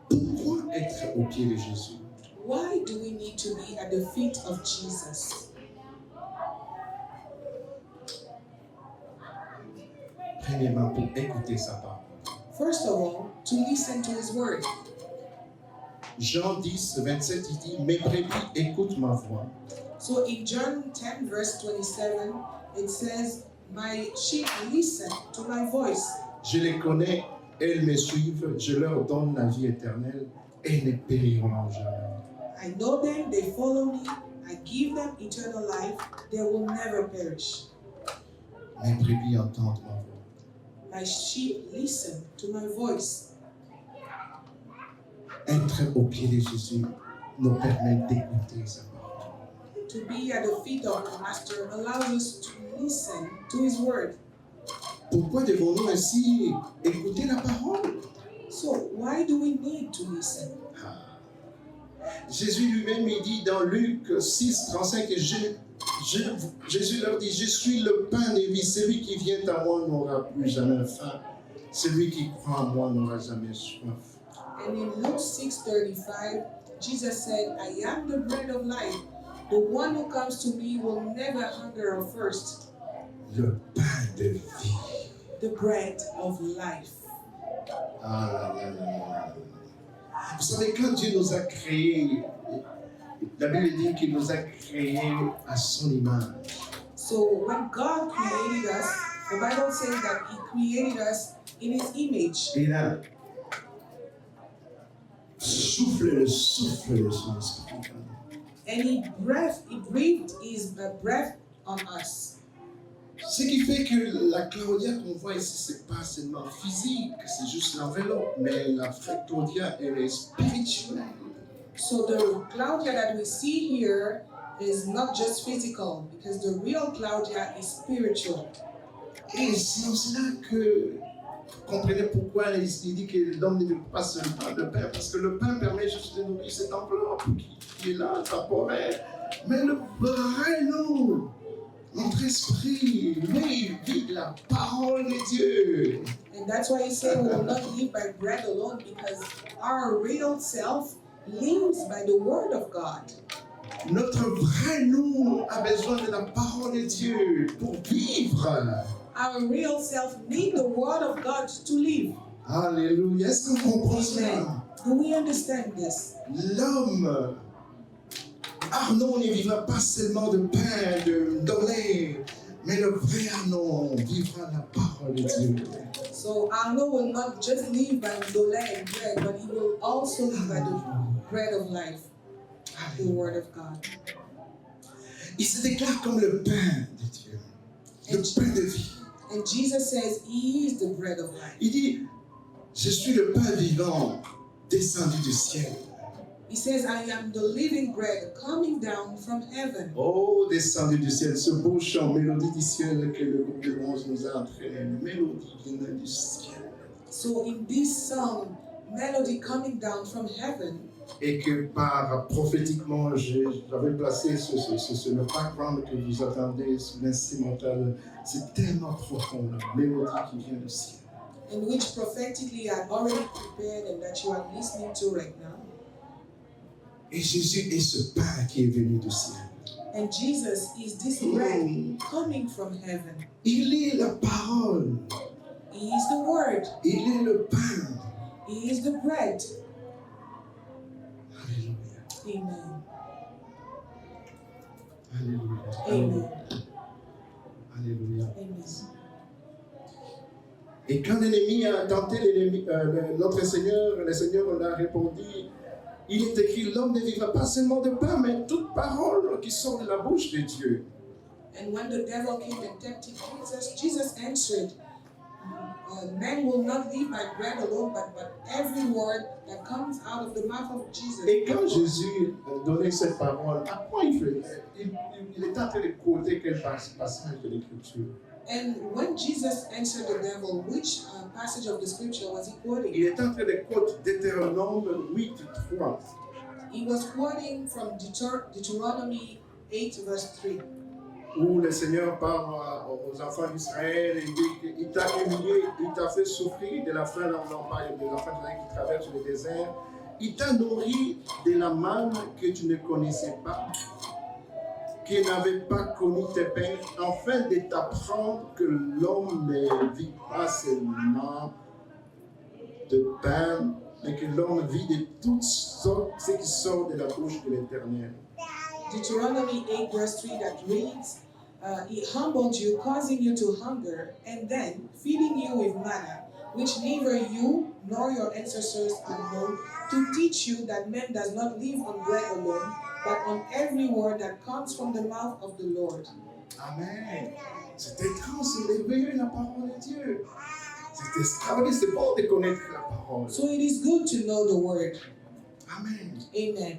Pourquoi être au pied de Jésus? Why do we need to be at the feet of Jesus? Premièrement, pour écouter sa parole. First of all, to listen to his word. Jean 10, 27, il dit, mes brebis écoutent ma voix. So in John 10, verse 27, it says, my sheep listen to my voice. Je les connais, elles me suivent, je leur donne la vie éternelle et ne périront jamais. I know them, they follow me, I give them eternal life, they will never perish. Mes brebis entendent ma voix. My sheep listen to my voice. Être au pied de Jésus nous permet d'écouter sa parole. To be at the feet of the Master allows us to listen to his word. Pourquoi devons-nous ainsi écouter la parole? So why do we need to listen? Jésus lui-même, il dit dans Luc 6, 35, Jésus leur dit, je suis le pain de vie, celui qui vient à moi n'aura plus jamais faim, celui qui croit en moi n'aura jamais soif. And in Luke 6:35, Jesus said, I am the bread of life. The one who comes to me will never hunger or thirst. Le pain de vie. The bread of life. Ah là là là là. Vous savez, quand Dieu nous a créés, la Bible dit qu'il nous a créés à son image. So when God created us, the Bible says that he created us in his image. Et là, souffle de son esprit. And he breathed his breath on us. Ce qui fait que la Claudia qu'on voit ici, c'est pas seulement physique, c'est juste l'enveloppe, mais la vraie Claudia, elle est spirituelle. So the Claudia that we see here is not just physical, because the real Claudia is spiritual. Et c'est en cela que vous comprenez pourquoi il dit que l'homme ne veut pas seulement de pain, parce que le pain permet juste de nourrir cette enveloppe qui est là, temporaire. Mais le vrai, non. Notre esprit, lui, vit la parole de Dieu. And that's why he said we will not live by bread alone, because our real self lives by the word of God. Notre vrai nous a besoin de la parole de Dieu pour vivre. Our real self needs the word of God to live. Alléluia. Est-ce qu'on comprend cela? Do we understand this? L'homme, Arnaud ne vivra pas seulement de pain, de lait, mais le vrai Arnaud vivra la parole de Dieu. So Arnaud will not just live by dole and bread, but he will also live by the bread of life, the word of God. Il se déclare comme le pain de Dieu, le pain de vie. And Jesus says he is the bread of life. Il dit, je suis le pain vivant descendu du ciel. He says, I am the living bread coming down from heaven. Oh, descendu du ciel, ce beau chant, mélodie du ciel que le groupe de louanges nous a entraîné. Une mélodie qui vient du ciel. So in this song, melody coming down from heaven, Et que prophétiquement, j'avais placé le background que vous attendez sur l'instrumental. C'est tellement profond, la mélodie qui vient du ciel. in which prophetically I had already prepared and that you are listening to right now. Et Jésus est ce pain qui est venu du ciel. And Jesus is this bread coming from heaven. Il est la parole. He is the word. Il est le pain. He is the bread. Alléluia. Amen. Alléluia. Amen. Alléluia. Amen. Et quand l'ennemi a tenté notre Seigneur, le Seigneur l'a répondu, il est écrit, l'homme ne vivra pas seulement de pain, mais toute parole qui sort de la bouche de Dieu. And when the devil came and tempted Jesus answered, man will not live by bread alone, but every word that comes out of the mouth of Jesus. Et quand Jésus donnait cette parole, à quoi il faisait? Il était en train de quoter quel passage de l'Écriture? And when Jesus answered the devil, which passage of the scripture was he quoting? Il était en train de quoter Deutéronome 8:3. He was quoting from Deuteronomy 8 verse 3. Où le Seigneur parle aux enfants d'Israël et dit qu'il t'a humilié, il t'a fait souffrir de la faim, non pas des enfants d'Israël qui traversent le désert. Il t'a nourri de la manne que tu ne connaissais pas, qui n'avait pas connu tes pères, afin de t'apprendre que l'homme ne vit pas seulement de pain, mais que l'homme vit de toutes sortes, ce qui sort de la bouche de l'Éternel. Deuteronomy 8 verse 3 that reads, he humbled you, causing you to hunger, and then feeding you with manna, which neither you nor your ancestors had known, to teach you that man does not live on bread alone, but on every word that comes from the mouth of the Lord. Amen. C'est étrange, c'est merveilleux la parole de Dieu. C'est extraordinaire, c'est bon de connaître la parole. So it is good to know the word. Amen. Amen.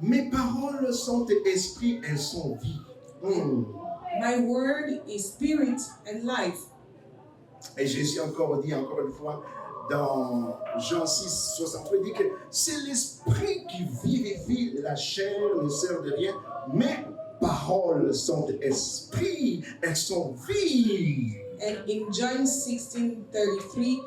Mes paroles sont esprit, elles sont vie. My word is spirit and life. Et Jésus encore dit, encore une fois, dans Jean 6, 63, il dit que c'est l'esprit qui vivifie, la chair ne sert de rien. Mes paroles sont esprit, elles sont vie. And in John 16:33,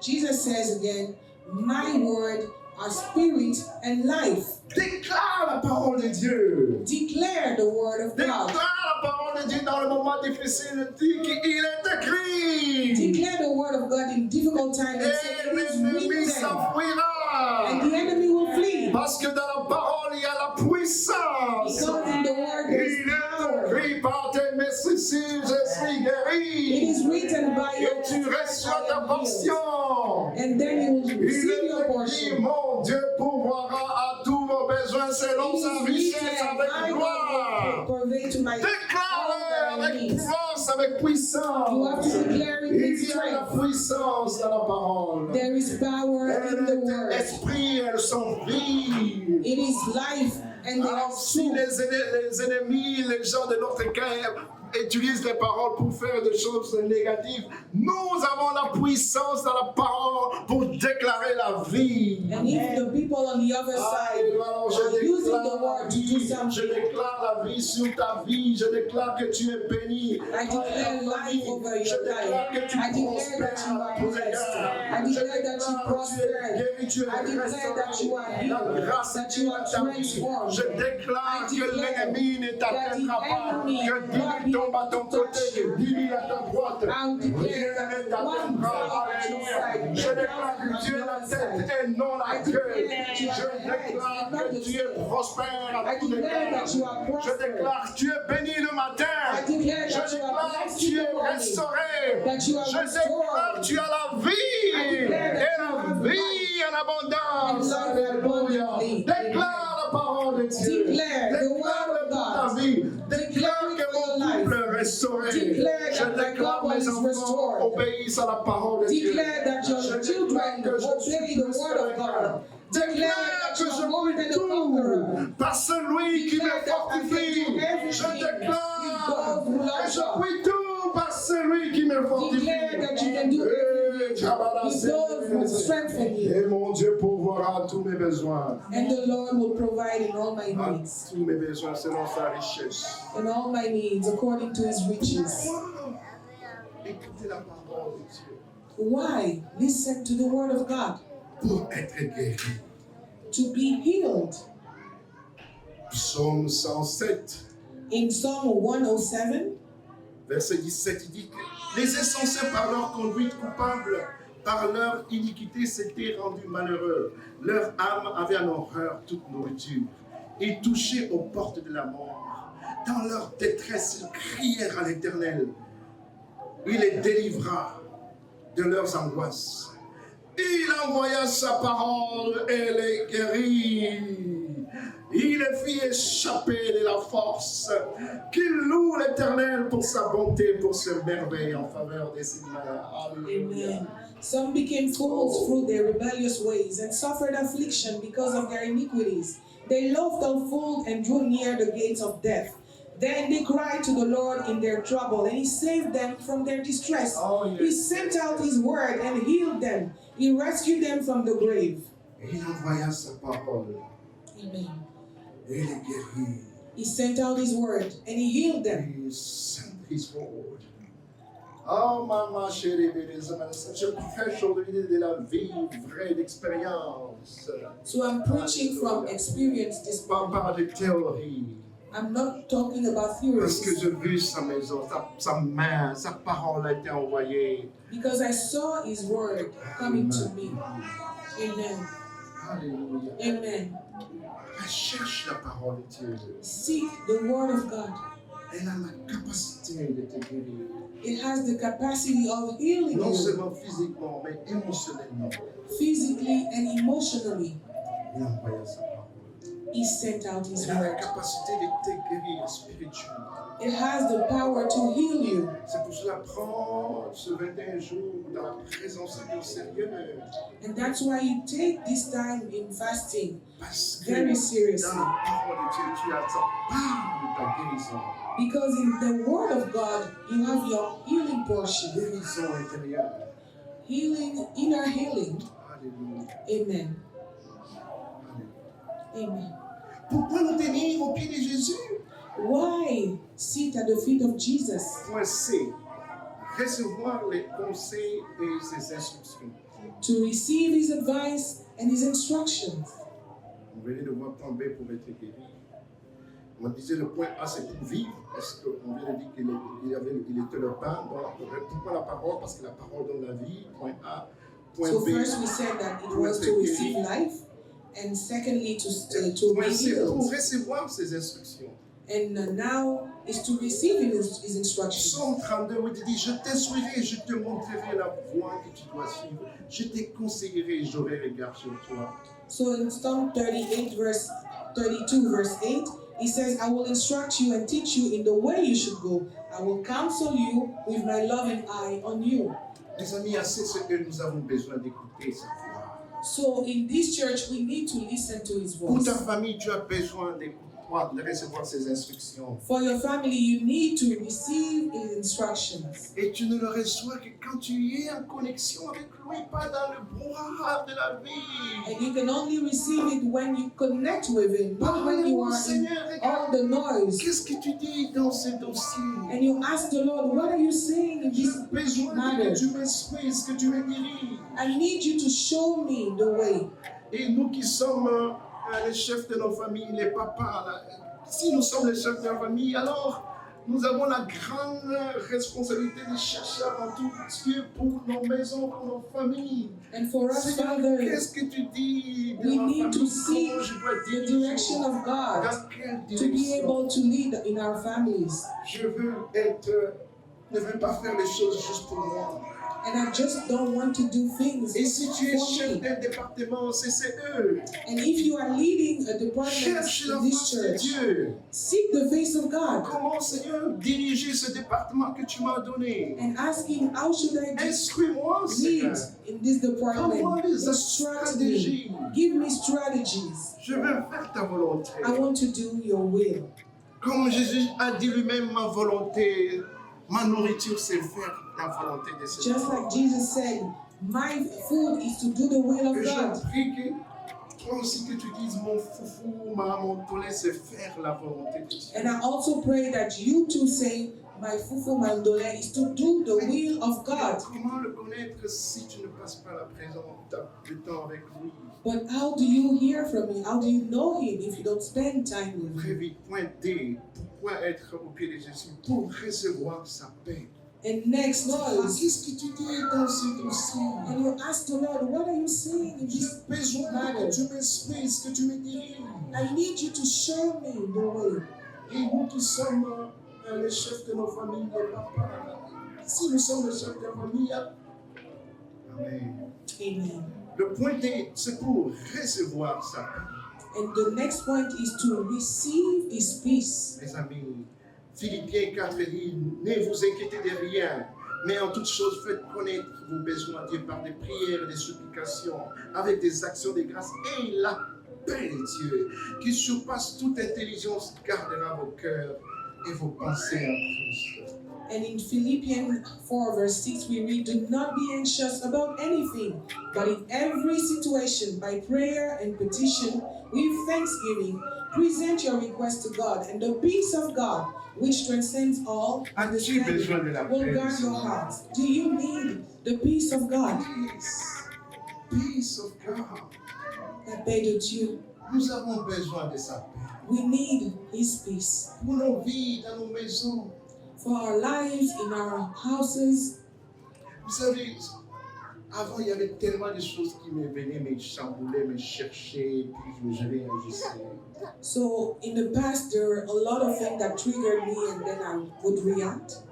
Jesus says again, my word are spirit and life. Déclare la parole de Dieu. Declare the word of God. Déclare la parole de Dieu dans le moment difficile. Dis qu'il est écrit. Declare the word of God in difficult times and say Et it is l'ennemi written. s'enfuira. And the enemy will flee. Parce que dans la parole, il y a la puissance. Because in the word there is Il est power. écrit par tes messiciles, je suis guéri. It is written by Et your tu reçois ta portion. and then you will Il receive your est écrit, portion. mon Dieu pourvoira à tous vos besoins selon It sa is richesse written, avec my gloire. God will purvey to my Déclare all avec needs. force, avec puissance. You have to declare it with Il y a la strength. puissance dans la parole. There is power in the Elle word. est esprit, elles sont vives. It is life and they are Alors si truth. les ennemis, les gens de notre cœur utilisent les paroles pour faire des choses négatives, nous avons la puissance dans la parole pour déclarer la vie. And if the people on the other side Alors, are using the la word to do vie, je something, déclare la vie sur ta vie, je déclare que tu es béni. I declare life over Je your déclare life. que tu I declare prospères that you à are tous blessed. égards. I Je declare that you déclare que tu es prosper. guéri, tu es I declare that you are restauré. healed, La grâce that est you dans are ta vie. transformed. Je déclare I que declare l'ennemi ne that the t'atteindra pas, enemy que will not 10 be 000 tombent à able ton to côté, touch que you. 10 000 à ta droite. I'll declare Rien that ne one t'atteindra. fall at your Alléluia. side, Je déclare que tu es la tête et non la I queue. declare that you Je are the head déclare and not que the tu es tail. prospère à I tous les declare égards. that you are Je prosperous. déclare que tu es béni le matin. I declare Je that you are déclare que blessed tu in es the morning. restauré. That you are Je déclare que tu as la vie I declare that et you la have vie en abondance. and life Alléluia. abundantly. Déclare la parole de Dieu. Declare the word Déclare of pour ta God. vie. Declare Déclare it que for mon your life. couple est restauré. Declare Je that my déclare couple mes is enfants restored. au obéissent à la parole de Dieu. Declare that your Je children déclare que je suis obey the plus word of que God. Déclare Declare que that you je are more than puis a conqueror. tout par celui qui me Declare that I can fortifie. do Je everything déclare with God who que loves je us. puis tout par celui qui me fortifie. Declare that you can do everything with those who strengthen you. Et mon Dieu pourvoira à tous mes besoins. And the Lord will provide in all my À needs. tous mes besoins selon sa richesse. In all my needs according to his riches. Écoutez la parole de Dieu. Why? Listen to the word of God. Pour être guéri. To be healed. Psaume 107. In Psalm 107, Verset 17, il dit que les insensés par leur conduite coupable, par leur iniquité s'étaient rendus malheureux. Leur âme avait en horreur toute nourriture et touchait aux portes de la mort. Dans leur détresse, ils crièrent à l'Éternel. Il les délivra de leurs angoisses. Il envoya sa parole et les guérit. Il les fit échapper de la force. Qu'il loue l'Éternel pour sa bonté, pour ses merveilles en faveur des Seigneurs. Alléluia. Amen. Some became fools through their rebellious ways and suffered affliction because of their iniquities. They loved a fool and drew near the gates of death. Then they cried to the Lord in their trouble, and he saved them from their distress. He sent out his word and healed them. He rescued them from the grave. Et il envoya sa parole Amen. et les guérit. He sent out his word and he healed them. He sent his word. Oh, maman chérie, je prêche aujourd'hui de la vie vraie d'expérience. So I'm preaching from experience this Pas morning. par des théories. I'm not talking about Parce que theories. j'ai vu sa maison, sa main, sa parole a été envoyée. Because I saw his word coming to me. Amen. Alléluia. Amen. Elle cherche la parole de Dieu. Seek the word of God. Elle a la capacité de te guérir. It has the capacity of healing Non you seulement physiquement, mais émotionnellement. physically and emotionally. Il a envoyé sa parole. He sent out his Elle a la word. capacité de te guérir spirituellement. It has the power to heal you. C'est pour cela prends ce 21 jours dans la présence de Dieu sérieux. And that's why you take this time in fasting Parce que very dans seriously. la parole de Dieu, tu as ta part de ta guérison. Because in the word of God, you have your healing portion. Guérison intérieure. Healing, inner healing. Alléluia. Amen. Alléluia. Amen. Pourquoi nous tenir au pied de Jésus? Why sit at the feet of Jesus? Point C. Recevoir les conseils et ses instructions. To receive his advice and his instructions. On venait de voir point B pour être guéri. On disait le point A c'est pour vivre, parce qu'on vient de dire qu'il était le pain. Donc, pourquoi la parole? Parce que la parole donne la vie. Point A. Point So B. first we said that it was to receive life, and secondly to Point be C pour healed. recevoir ses instructions. And now is to receive his instructions. Psaume 32, où il dit, je t'instruirai, je te montrerai la voie que tu dois suivre. Je te conseillerai, j'aurai regard sur toi. So in Psalm 32 verse 8, he says, I will instruct you and teach you in the way you should go. I will counsel you with my loving eye on you. Les amis, c'est ce que nous avons besoin d'écouter cette voix. So in this church, we need to listen to his Pour voice. ta famille, tu as besoin de recevoir ses instructions. For your family, you need to receive his instructions. Et tu ne le reçois que quand tu es en connexion avec lui, pas dans le brouhaha de la vie. And you can only receive it when you connect with him, not when you are in all the noise. Qu'est-ce que tu dis dans ce dossier? And you ask the Lord, what are you saying in J'ai this besoin matter? que tu m'exprimes, que tu me diriges. I need you to show me the way. Et nous qui sommes les chefs de nos familles, les papas, si nous sommes les chefs de nos familles, alors nous avons la grande responsabilité de chercher avant tout Dieu pour nos maisons, pour nos familles. And for us, Seigneur, Father, qu'est-ce que tu dis de we ma need to famille? seek Comment je dois the diriger? direction of God Dans quelle to be direction? able to lead in our families. Je veux ne veux pas faire les choses juste pour moi. and I just don't want to do things Et si tu es for chef me. d'un département, c'est eux. And if you are leading a department Cherche la in this face de church, Dieu. seek the face of God Comment, Seigneur, diriger ce département que tu m'as donné? and ask Him, how should I Instruis-moi, lead Seigneur. in this Envoie department? les Instruct me. stratégies. Give me strategies. Je veux faire ta volonté. I want to do your will. Comme Jésus a dit lui-même, ma volonté, ma nourriture, c'est faire la volonté de Seigneur. Just like Jesus said, my food is to do the will of Et God. je prie que toi aussi que tu dises, mon foufou, mon tolet, c'est faire la volonté de Dieu. And I also pray that you too say, my fufu mandole is to do the will of God. Comment le connaître si tu ne passes pas le temps avec lui? But how do you hear from Him? How do you know Him if you don't spend time with Très Him? vite, point D. Pourquoi être au pied de Jésus? Pour recevoir sa paix. And next was, Qu'est-ce que tu dis dans ce dossier? and you ask the Lord, what are you saying in J'ai this besoin matter? que tu m'expliques, que tu me diriges. I need you to show me the way. Et nous qui sommes les chefs de nos familles, les papas, si nous sommes les chefs de la famille, Amen. Amen. Le point D, c'est pour recevoir sa paix. And the next point is to receive His peace. Mes amis, Philippiens 4 dit, ne vous inquiétez de rien, mais en toutes choses faites connaître vos besoins à Dieu par des prières et des supplications, avec des actions de grâce, et la paix de Dieu, qui surpasse toute intelligence, gardera vos cœurs et vos pensées en Christ. And in Philippians 4 verse 6 we read, do not be anxious about anything, but in every situation, by prayer and petition, with thanksgiving, present your request to God, and the peace of God, which transcends all As-tu besoin de la understanding, will paix guard du your Seigneur? hearts. Do you need the peace of God? Peace of God. La paix de Dieu. Nous avons besoin de sa paix. We need His peace. Pour nos vies, dans nos maisons. For our lives, in our houses. Vous savez, avant, il y avait tellement de choses qui me venaient, me chambouler, me chercher, puis je réagissais. So in the past, there were a lot of things that triggered me, and then I would react.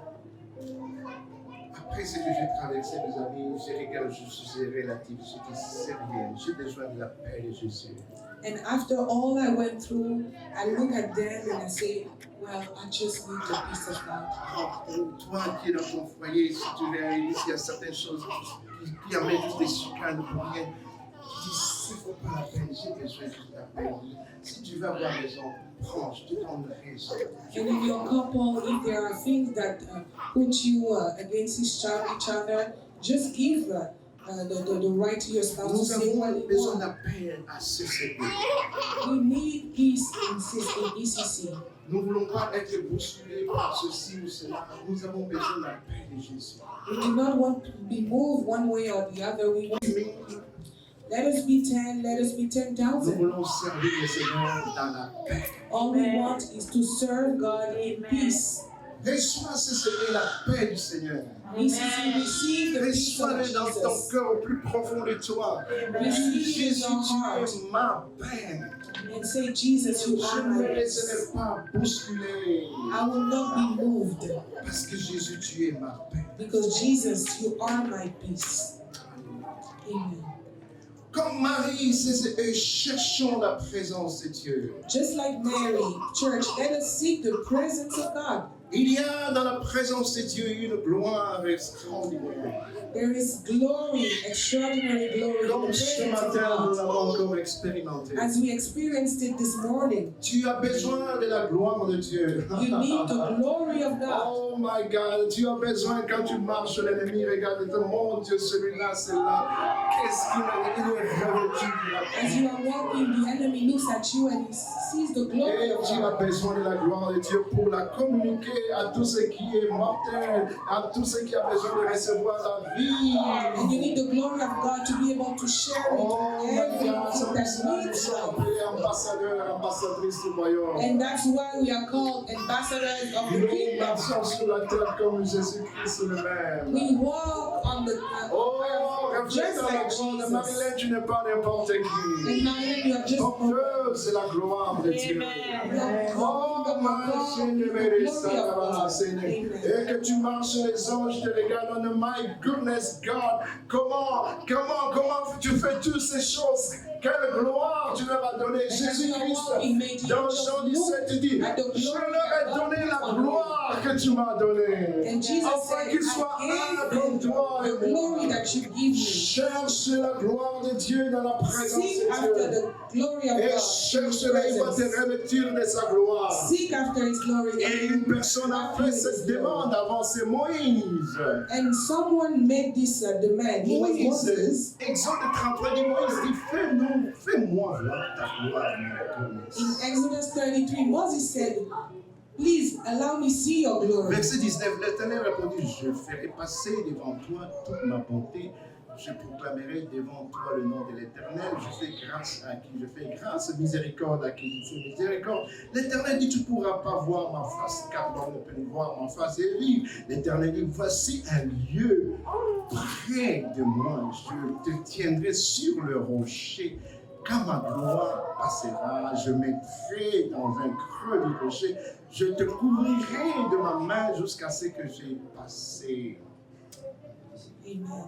Après ce que j'ai traversé, mes amis, je regarde, je suis relatif, je dis, c'est rien, j'ai besoin de la paix de Jésus. And after all I went through, I look at them and I say, well, I just need the peace of God. Toi qui es dans ton foyer, si tu réalises qu'il y a certaines choses qui amènent juste des chicanes pour rien, tu dis, ce ne faut pas la peine, j'ai besoin juste de la paix. Si tu veux avoir raison, prends, je te donne raison. And in your couple, if there are things that put you against each other, just give the right to your spouse to Nous say what avons you besoin de want. la paix à CCP. We need peace in ECC. Nous ne voulons pas être bousculés par ceci ou cela. Nous avons besoin de la paix de Jésus. We do not want to be moved one way or the other. We want, let us be 10, let us be Nous 10,000. voulons servir le Seigneur dans la paix. All we want is to serve God in peace. Reçois CCP la paix du Seigneur. Receive the peace of Reçois-le dans ton Jesus. cœur au plus profond de toi. Receive Jésus, in your heart tu es ma paix. and say, Jesus, you Je are ne my me peace. laisserai pas bousculer. I will not be moved Parce que Jésus, tu es ma paix. because Jesus, you are my peace. Amen. Comme Marie, cherchons la présence de Dieu. Just like Mary, church, let us seek the presence of God. Il y a dans la présence de Dieu une gloire extraordinaire. There is glory, extraordinary glory in the Comme ce presence of matin, nous God. l'avons encore expérimenté. As we experienced it this morning, Tu as besoin de la gloire de Dieu. you need the glory of God. Oh my God, tu as besoin quand tu marches, l'ennemi regarde, mon Dieu, celui-là, celle-là. Qu'est-ce qu'il est revêtu de la As you are walking, the enemy looks at you and he sees the glory Et of tu as God. besoin de la gloire de Dieu pour la communiquer à tout ce qui est mortel, à tout ce qui a besoin de recevoir la vie. And you need the glory of God to be able to share it Oh to my everything God, c'est pour that ça que nous needs sommes life. appelés ambassadeurs, ambassadrices du royaume. And that's why we are called ambassadors of the Nous kingdom. marchons sur la terre comme Jésus-Christ lui-même. We walk on the Oh, reflète Just la like gloire de Jesus. Marilyn, tu n'es pas n'importe qui. And Marilyn, you are just Ton cœur, c'est la gloire de Dieu. Oh, et que tu marches, les anges te regardent. Oh, my goodness, God. Comment tu fais toutes ces choses? Quelle gloire tu leur as donné. Jésus-Christ, dans Jean 17, il dit, je leur ai donné la gloire que tu m'as donnée. Afin qu'ils soient un comme toi et moi. Cherche la gloire de Dieu dans la présence de Dieu. Et cherche-la, il va te revêtir de sa gloire. Et une personne a fait cette demande avant, c'est Moïse. And someone made this demand. It was Moses. Exode 33 dit, Moïse dit, fais-moi voir ta gloire. In Exodus 33, Moses said, please allow me see your glory. Verset 19, l'Éternel répondit, je ferai passer devant toi toute ma bonté. Je proclamerai devant toi le nom de l'Éternel. Je fais grâce à qui je fais grâce, miséricorde à qui je fais miséricorde. L'Éternel dit, tu ne pourras pas voir ma face, car l'homme ne peut voir ma face et vivre. L'Éternel dit, voici un lieu près de moi. Je te tiendrai sur le rocher. Quand ma gloire passera, je mettrai dans un creux du rocher. Je te couvrirai de ma main jusqu'à ce que j'ai passé. Amen.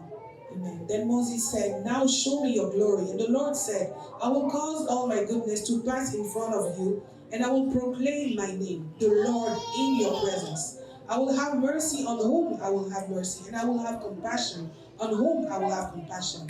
Amen. Then Moses said, now show me your glory. And the Lord said, I will cause all my goodness to pass in front of you, and I will proclaim my name, the Lord, in your presence. I will have mercy on whom I will have mercy, and I will have compassion on whom I will have compassion.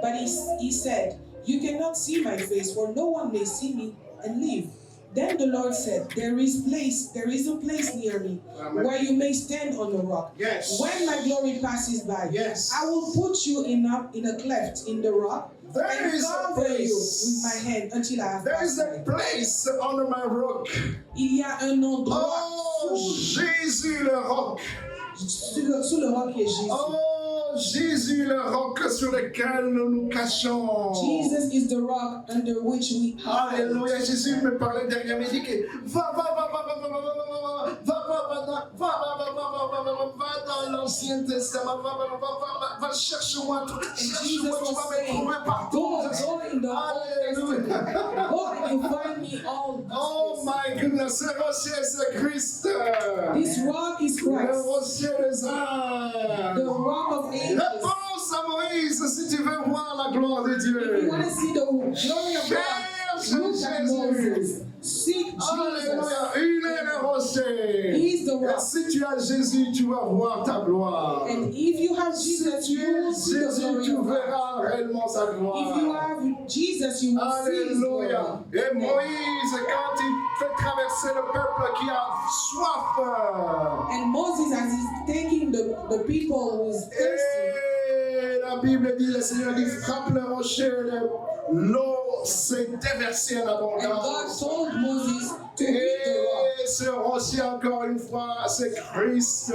But he said, you cannot see my face, for no one may see me and live. Then the Lord said, there is a place near me where you may stand on the rock. Yes. When my glory passes by, yes, I will put you in a cleft in the rock there and cover you with my hand until I have there is passed a by. place under my rock. Il y a un endroit Jésus le roc. sous le roc qui est Jésus. Jésus le roc sur lequel nous nous cachons. Jesus is the rock under which we hide. Alléluia. Jésus me parlait dernièrement, il dit que va dans l'Ancien Testament, va cherche-moi, cherche-moi, tu vas me trouver partout. Go in the Old Testament. Go and you find me all. Oh my goodness, ce rocher c'est Christ. This rock is Le Christ. rocher des âmes. The rock of ages. Réponse à Moïse si tu veux voir la gloire de Dieu. If you want to see the glory of God, look at Moses. Seek Jesus. Alléluia. Il est le rocher. He is the Et rock. si tu as Jésus, tu vas voir ta gloire. And if you have Si Jesus, tu you es will see the Jésus, glory tu of God. verras réellement sa gloire. If you have Jesus, you will see His glory. Alléluia. Et Moïse, quand il fait traverser le peuple qui a soif, And Moses, as he's taking the people who is thirsty, et la Bible dit, le Seigneur dit, frappe le rocher, l'eau s'est déversée en and God abondance. told Moses to hit the rock. Et ce rocher, encore une fois, c'est Christ.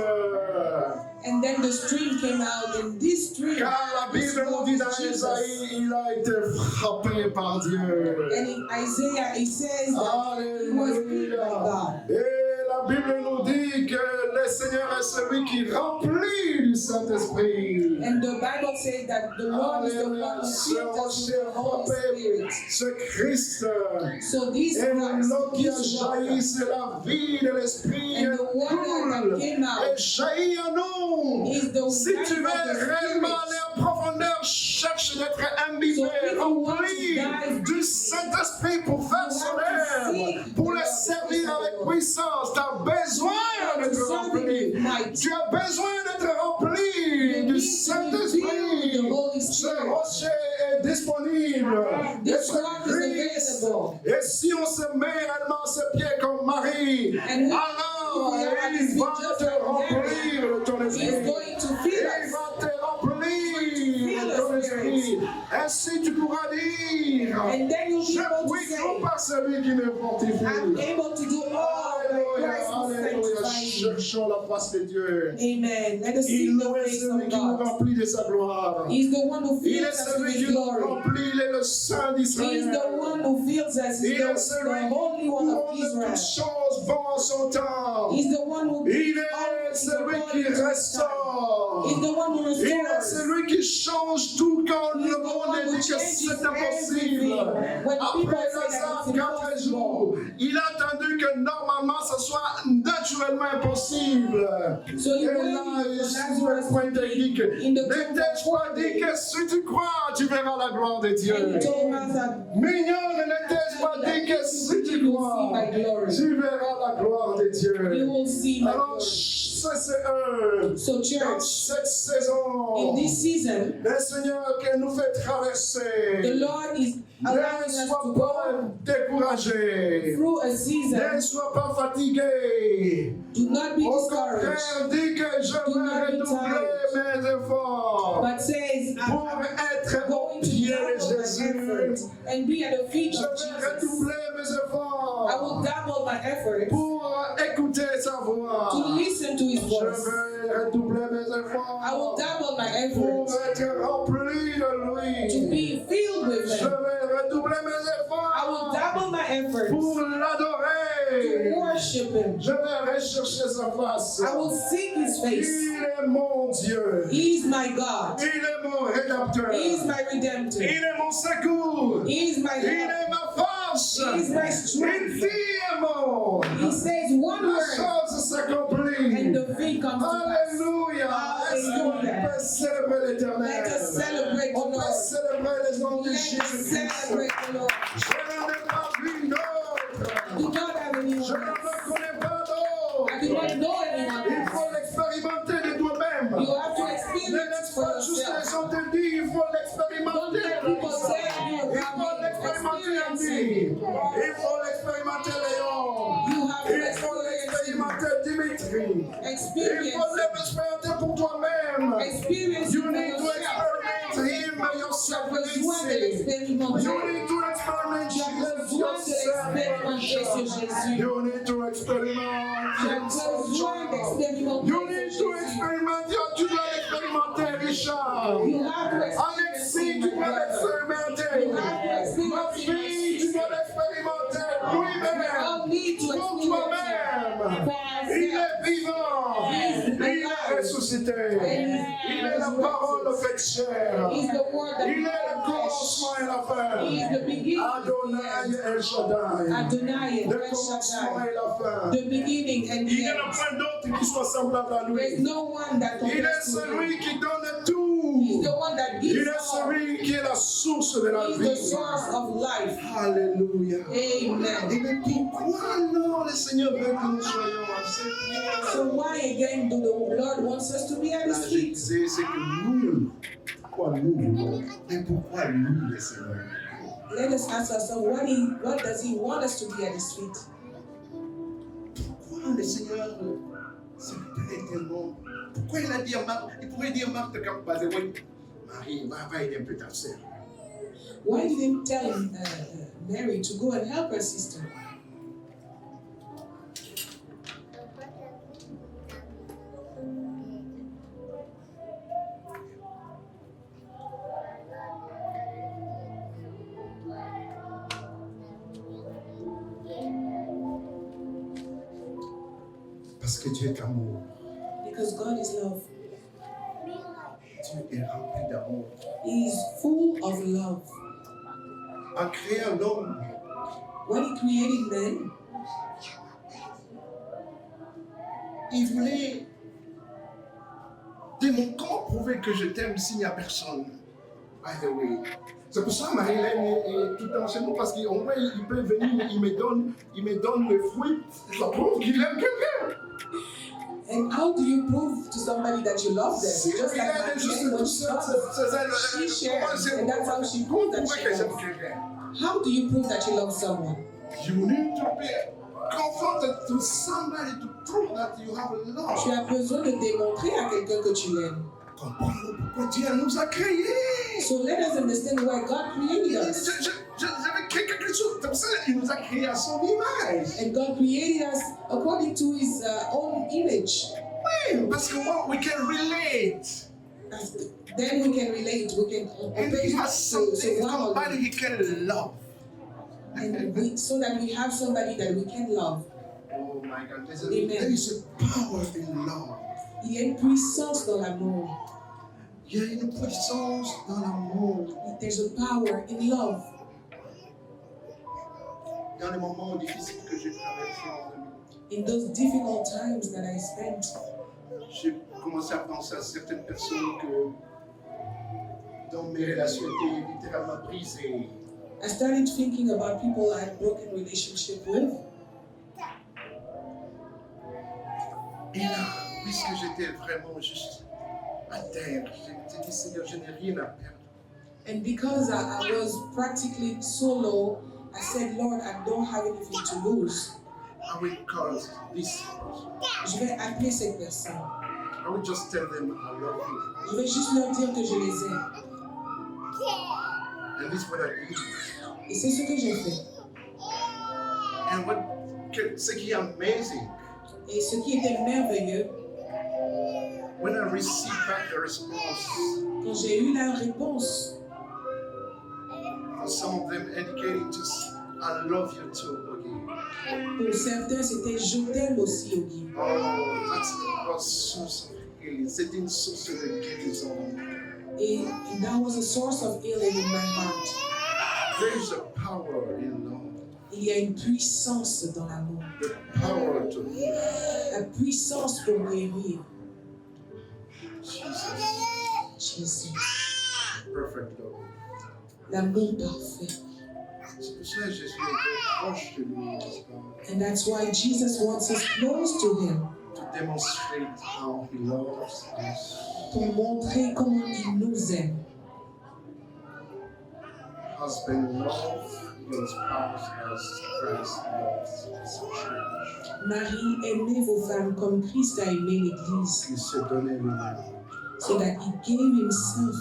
And then the stream came out, and this stream, Car la this Bible nous rock dit is dans Jesus. Isaïe, il a été frappé par Dieu. And in Isaiah, it says that he was beaten by God. Et la Bible nous dit que le Seigneur est celui qui remplit du Saint-Esprit. And the Bible says that the Lord is the one who Ce filled us with rocher the Holy Spirit. c'est Christ. So this Et rock, l'eau qui a this rock, jailli, c'est la vie de l'Esprit. and the water that Coule came out et jaillit en nous. is the Si tu veux life of the réellement Spirit. aller en profondeur, cherche d'être imbibé, So if you want to rempli dive du Saint-Esprit pour faire you son have to œuvre, seek pour the le servir Holy avec Spirit. puissance. Tu as besoin To d'être serve Him rempli. with might. Tu as besoin d'être rempli You du need to be Saint-Esprit. filled with the Holy Ce Spirit. rocher est disponible. This Être rock is Christ. available. Et si on se met réellement à ses pieds comme Marie, And we- alors if we are at his il va feet just te like remplir de ton He esprit. is going to fill Il us. va te remplir de ton esprit. Ainsi tu pourras dire, And then you'll be je able to puis say, tout par celui qui me I'm fortifie. able to do all that Alléluia, Christ who alléluia. sanctifies cherchons la face de Dieu. Amen. Let us seek Il the est face celui of qui nous God. remplit de sa gloire. He's the one who Il fills est us with celui His qui nous glory. remplit, il est le Saint He's d'Israël. the one who fills us. He's Il est celui the qui Holy One of couronne Israel. toutes choses bon en son temps. He's the one who Il gives est all things celui according qui to His time. restaure. He's the one who Il est restores. celui qui change tout quand He's le the monde one who dit que changes c'est impossible. everything. When people Après say that Lazare, it's 4 impossible, jours, il a attendu que normalement ce soit naturellement impossible. so he Et waited là, for il Lazarus point to technique. be in the Ne tomb t'ai-je for pas 4 dit que days. si tu crois, tu verras la gloire de Dieu? And he told Martha, Mignonne, ne t'ai-je pas dit que si tu crois, tu verras la gloire de you Dieu? will see my Alors, glory. ça c'est eux. So Dans church, cette saison, in this season, le Seigneur qui nous fait the traverser, Lord is ne allowing us to sois go pas découragé, through a ne season. sois pas fatigué. Do not be Au discouraged, contraire, dis que je vais redoubler mes efforts but says, pour I'm être au going to pied de double my effort Jésus. and be at the feet Je of vais Jesus. redoubler mes I efforts will double my effort pour écouter sa voix. to listen to His Je voice. vais redoubler mes I will efforts double my pour effort être rempli de to lui. be filled with Je Him. vais redoubler mes I will efforts double my efforts pour to l'adorer. worship Him. Je vais rechercher sa face. I will seek His face. Il est mon Dieu. He is my God. Il est mon rédempteur. He is my Redemptor. Il est mon secours. He is my Il help. est ma force. He is my Il strength. dit un mot. He says one La word chose s'accomplit. and the thing comes to pass. Alléluia. Est-ce qu'on Hallelujah. peut célébrer l'Éternel? Let us celebrate the On peut Lord. célébrer les noms de Let us Jésus-Christ. celebrate the Lord. Je n'en ai pas vu d'autre. Do not have Je anyone ne else. connais pas d'autre. I do not know anyone Il else. faut l'expérimenter de toi-même. You have to Ne experience laisse for pas juste yourself. les gens te dire, il faut Don't l'expérimenter. let people say you Il have faut l'expérimenter en experience dit. it. Il faut l'expérimenter Léon. You have to Il faut l'expérimenter Dimitri. Il experience faut l'expérimenter pour toi-même. experience You for need to yourself. experiment him Tu yourself. as besoin de You l'expérimenter. need to experiment Tu as Jesus besoin de l'expérimenter sur yourself. Jésus. You need to experiment. Tu as besoin d'expérimenter You sur need to Jésus. experiment. Tu dois l'expérimenter, Richard. You have to Alexis, tu dois l'expérimenter. You have to Ma experience fille, tu dois l'expérimenter. We Lui-même. all need to Pour experience toi-même. it. Il est vivant. Il est ressuscité. Il est la parole faite chair. He's the word that Il est le becomes commencement et la flesh. He is fin. the beginning and the Adonai end. El Shaddai. Adonai Le El commencement Shaddai. et la fin. The beginning and Il the n'y en a end. point d'autre qui soit semblable à There's lui. no one that Il est compares to him. celui qui donne He's tout. the one that Il gives est all. celui qui est la source de la He's the vie. source of life. Alléluia. Amen. Et mais pourquoi alors le Seigneur veut que nous soyons à ses pieds? So why again do the Lord wants us to be at La His feet? vérité, c'est que nous, pourquoi nous, et pourquoi nous, le Seigneur? Let us ask ourselves, what does He want us to be at His feet? Pourquoi le Seigneur se plaît tellement? Pourquoi il a dit à Marthe, il pourrait dire à Marthe comme basé, oui, Marie, va aider un peu ta sœur. Why didn't he tell Mary to go and help her sister? Parce que Dieu est amour. Because God is love. Dieu est rempli d'amour. He is full of love. En créant l'homme, When He created man, il voulait démontrer comment prouver que je t'aime s'il n'y a personne. By the way. C'est pour ça que Marie-Hélène est tout le temps chez nous, parce qu'au moins il peut venir, il me donne le fruit, ça prouve qu'il aime quelqu'un. and how do you prove to somebody that you love them? Si Just like Marie-Hélène est juste when tout she seul, she shares, and that's how she proves that she loves. How do you prove that you love someone? You need to be confronted to somebody to prove that you have love. Tu as besoin de démontrer à quelqu'un que tu l'aimes. Comprendre pourquoi Dieu nous a créés. So let us understand why God created us. J'avais créé quelque chose, comme ça, il nous a créés à son image. And God created us according to His own image. Oui, parce que moi, we can relate. Then we can relate. We can And he has something, somebody he can love. and so that we have somebody that we can love. Oh my God, there Amen. is a power in love. Il y a une puissance dans l'amour. Il y a une puissance dans l'amour. There's a power in love. Dans les moments difficiles que j'ai traversés en 2000, In those difficult times that I spent, j'ai commencé à penser à certaines personnes que dont mes relations étaient littéralement brisées. I started thinking about people I had broken relationship with. Et là, puisque j'étais vraiment juste à terre, j'ai dit Seigneur, je n'ai rien à perdre. And because I was practically so low, I said, Lord, I don't have anything to lose. I will call this person. Je vais appeler cette personne. I will just tell them I love you. Je vais juste leur dire que je les aime. And this is what I did. Et c'est ce que j'ai fait. And ce qui est amazing, Et ce qui était merveilleux, when I received back the response, quand j'ai eu la réponse, for some of them indicating just I love you too, Ogi. pour certains, c'était je t'aime aussi, Ogi. Oh, that's a source of healing. C'est une source de guérison. Et that was a source of healing in my heart. There is a power in love. Il y a une puissance dans l'amour. The power to heal. La puissance pour guérir. Jesus. Jésus. Perfect love. L'amour parfait. C'est pour ça que Jésus est proche de lui, n'est-ce pas? And that's why Jesus wants us close to Him. To demonstrate how he loves us. Pour montrer comment il nous aime. Husband love your spouse as Christ loves his church. Marie, aimez vos femmes comme Christ a aimé l'Église. Il se donnait lui-même. So that He gave Himself.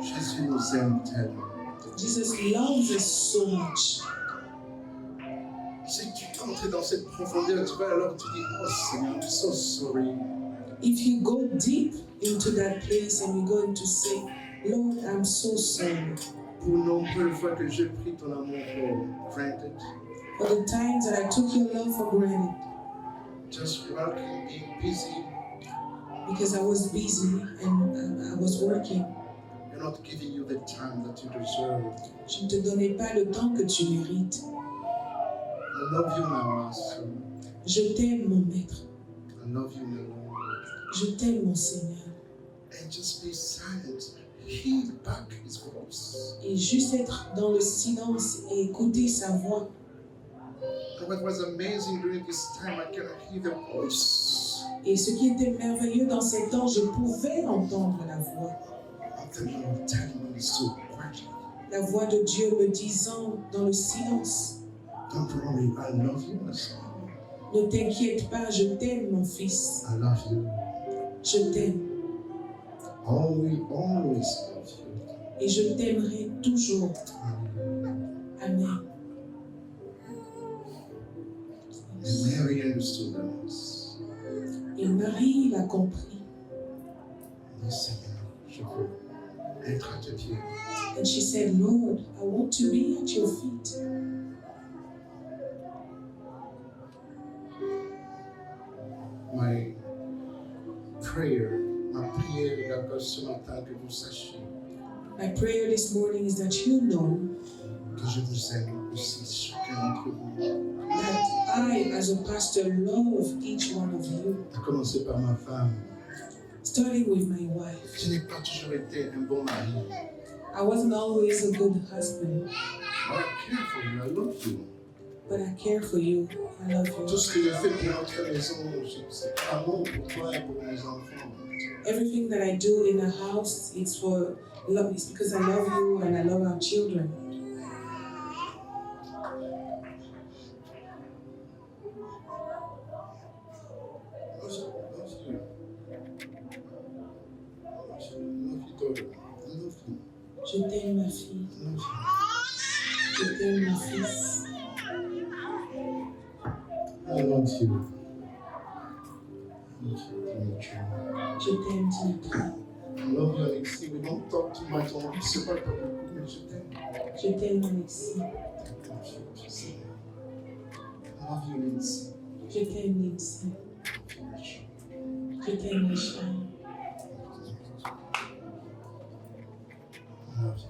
Jésus nous aime tellement. Jesus loves us so much. Si tu entres dans cette profondeur, tu vas alors te dire, oh Seigneur, I'm so sorry. If you go deep into that place and you're going to say, Lord, I'm so sorry Pour nombreuses fois que j'ai pris ton amour for granted, for the times that I took your love for granted just working, being busy, because I was busy and I was working. and not giving you the time that you deserve. Je ne te donnais pas le temps que tu mérites. I love you, my master. Je t'aime, mon maître. I love you, my Lord. Je t'aime, mon Seigneur. And just be silent. Heal back his voice. Et juste être dans le silence et écouter sa voix. And what was amazing during this time, I cannot hear the voice Et ce qui était merveilleux dans ces temps, je pouvais entendre la voix. of the Lord telling me so quietly. La voix de Dieu me disant dans le silence, Don't worry, I love you, my son. ne t'inquiète pas, je t'aime, mon fils. I love you. Je t'aime. Always love you. Et je t'aimerai toujours. Amen. Amen. And Mary understood that. Et Marie l'a compris. Oui, Seigneur, je veux être à tes pieds. And she said, Lord, I want to be at your feet. My prayer, ma prière d'après ce matin, que vous sachiez My prayer this morning is that you know que je vous aime aussi, chacun d'entre vous. that I, as a pastor, love each one of you, À commencer par ma femme. starting with my wife. Je n'ai pas toujours été un bon mari. I wasn't always a good husband, But I care for you, I love you. but I care for you. I love Tout you. ce que je fais pour notre maison, c'est amour pour toi et pour mes enfants. Everything that I do in the house, it's for love. It's because I love you and I love our children. I love you, daughter. I love you. Je t'aime, ma fille. I love you. Je t'aime, mon fils. I love you. Dimitri. Je t'aime, Dimitri. I love you, Alexis. We don't talk too much. On ne se parle pas beaucoup, mais je t'aime. Je t'aime, Alexis. I love you, Lindsay. Je t'aime, Lindsay. Je t'aime, Richard. I love you.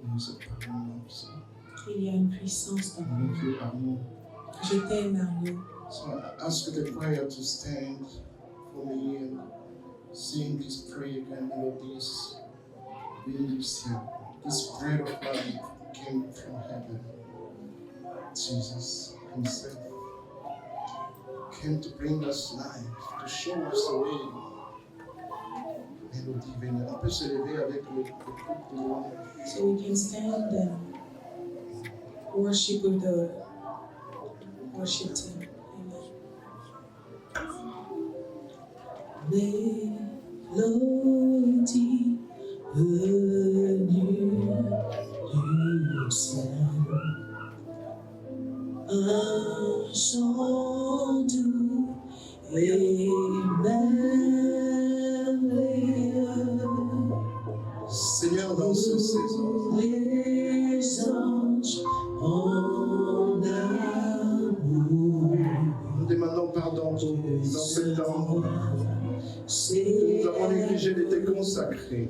There's a power in love. Il y a une puissance dans I love you, Arnaud. Je t'aime, Arnaud. So I ask the choir to stand for me and sing this prayer again, melodies. This bread of life came from heaven. Jesus Himself came to bring us life, to show us the way. Mélodie, venez. On peut se lever avec le groupe de l'homme. So we can stand and worship with the worship team. Amen. Mélodie venue du ciel, un chant doux et merveilleux. Seigneur, dans ce saison, Les anges en amour. nous demandons pardon pour dans ce temps. Nous avons négligé de te consacrer.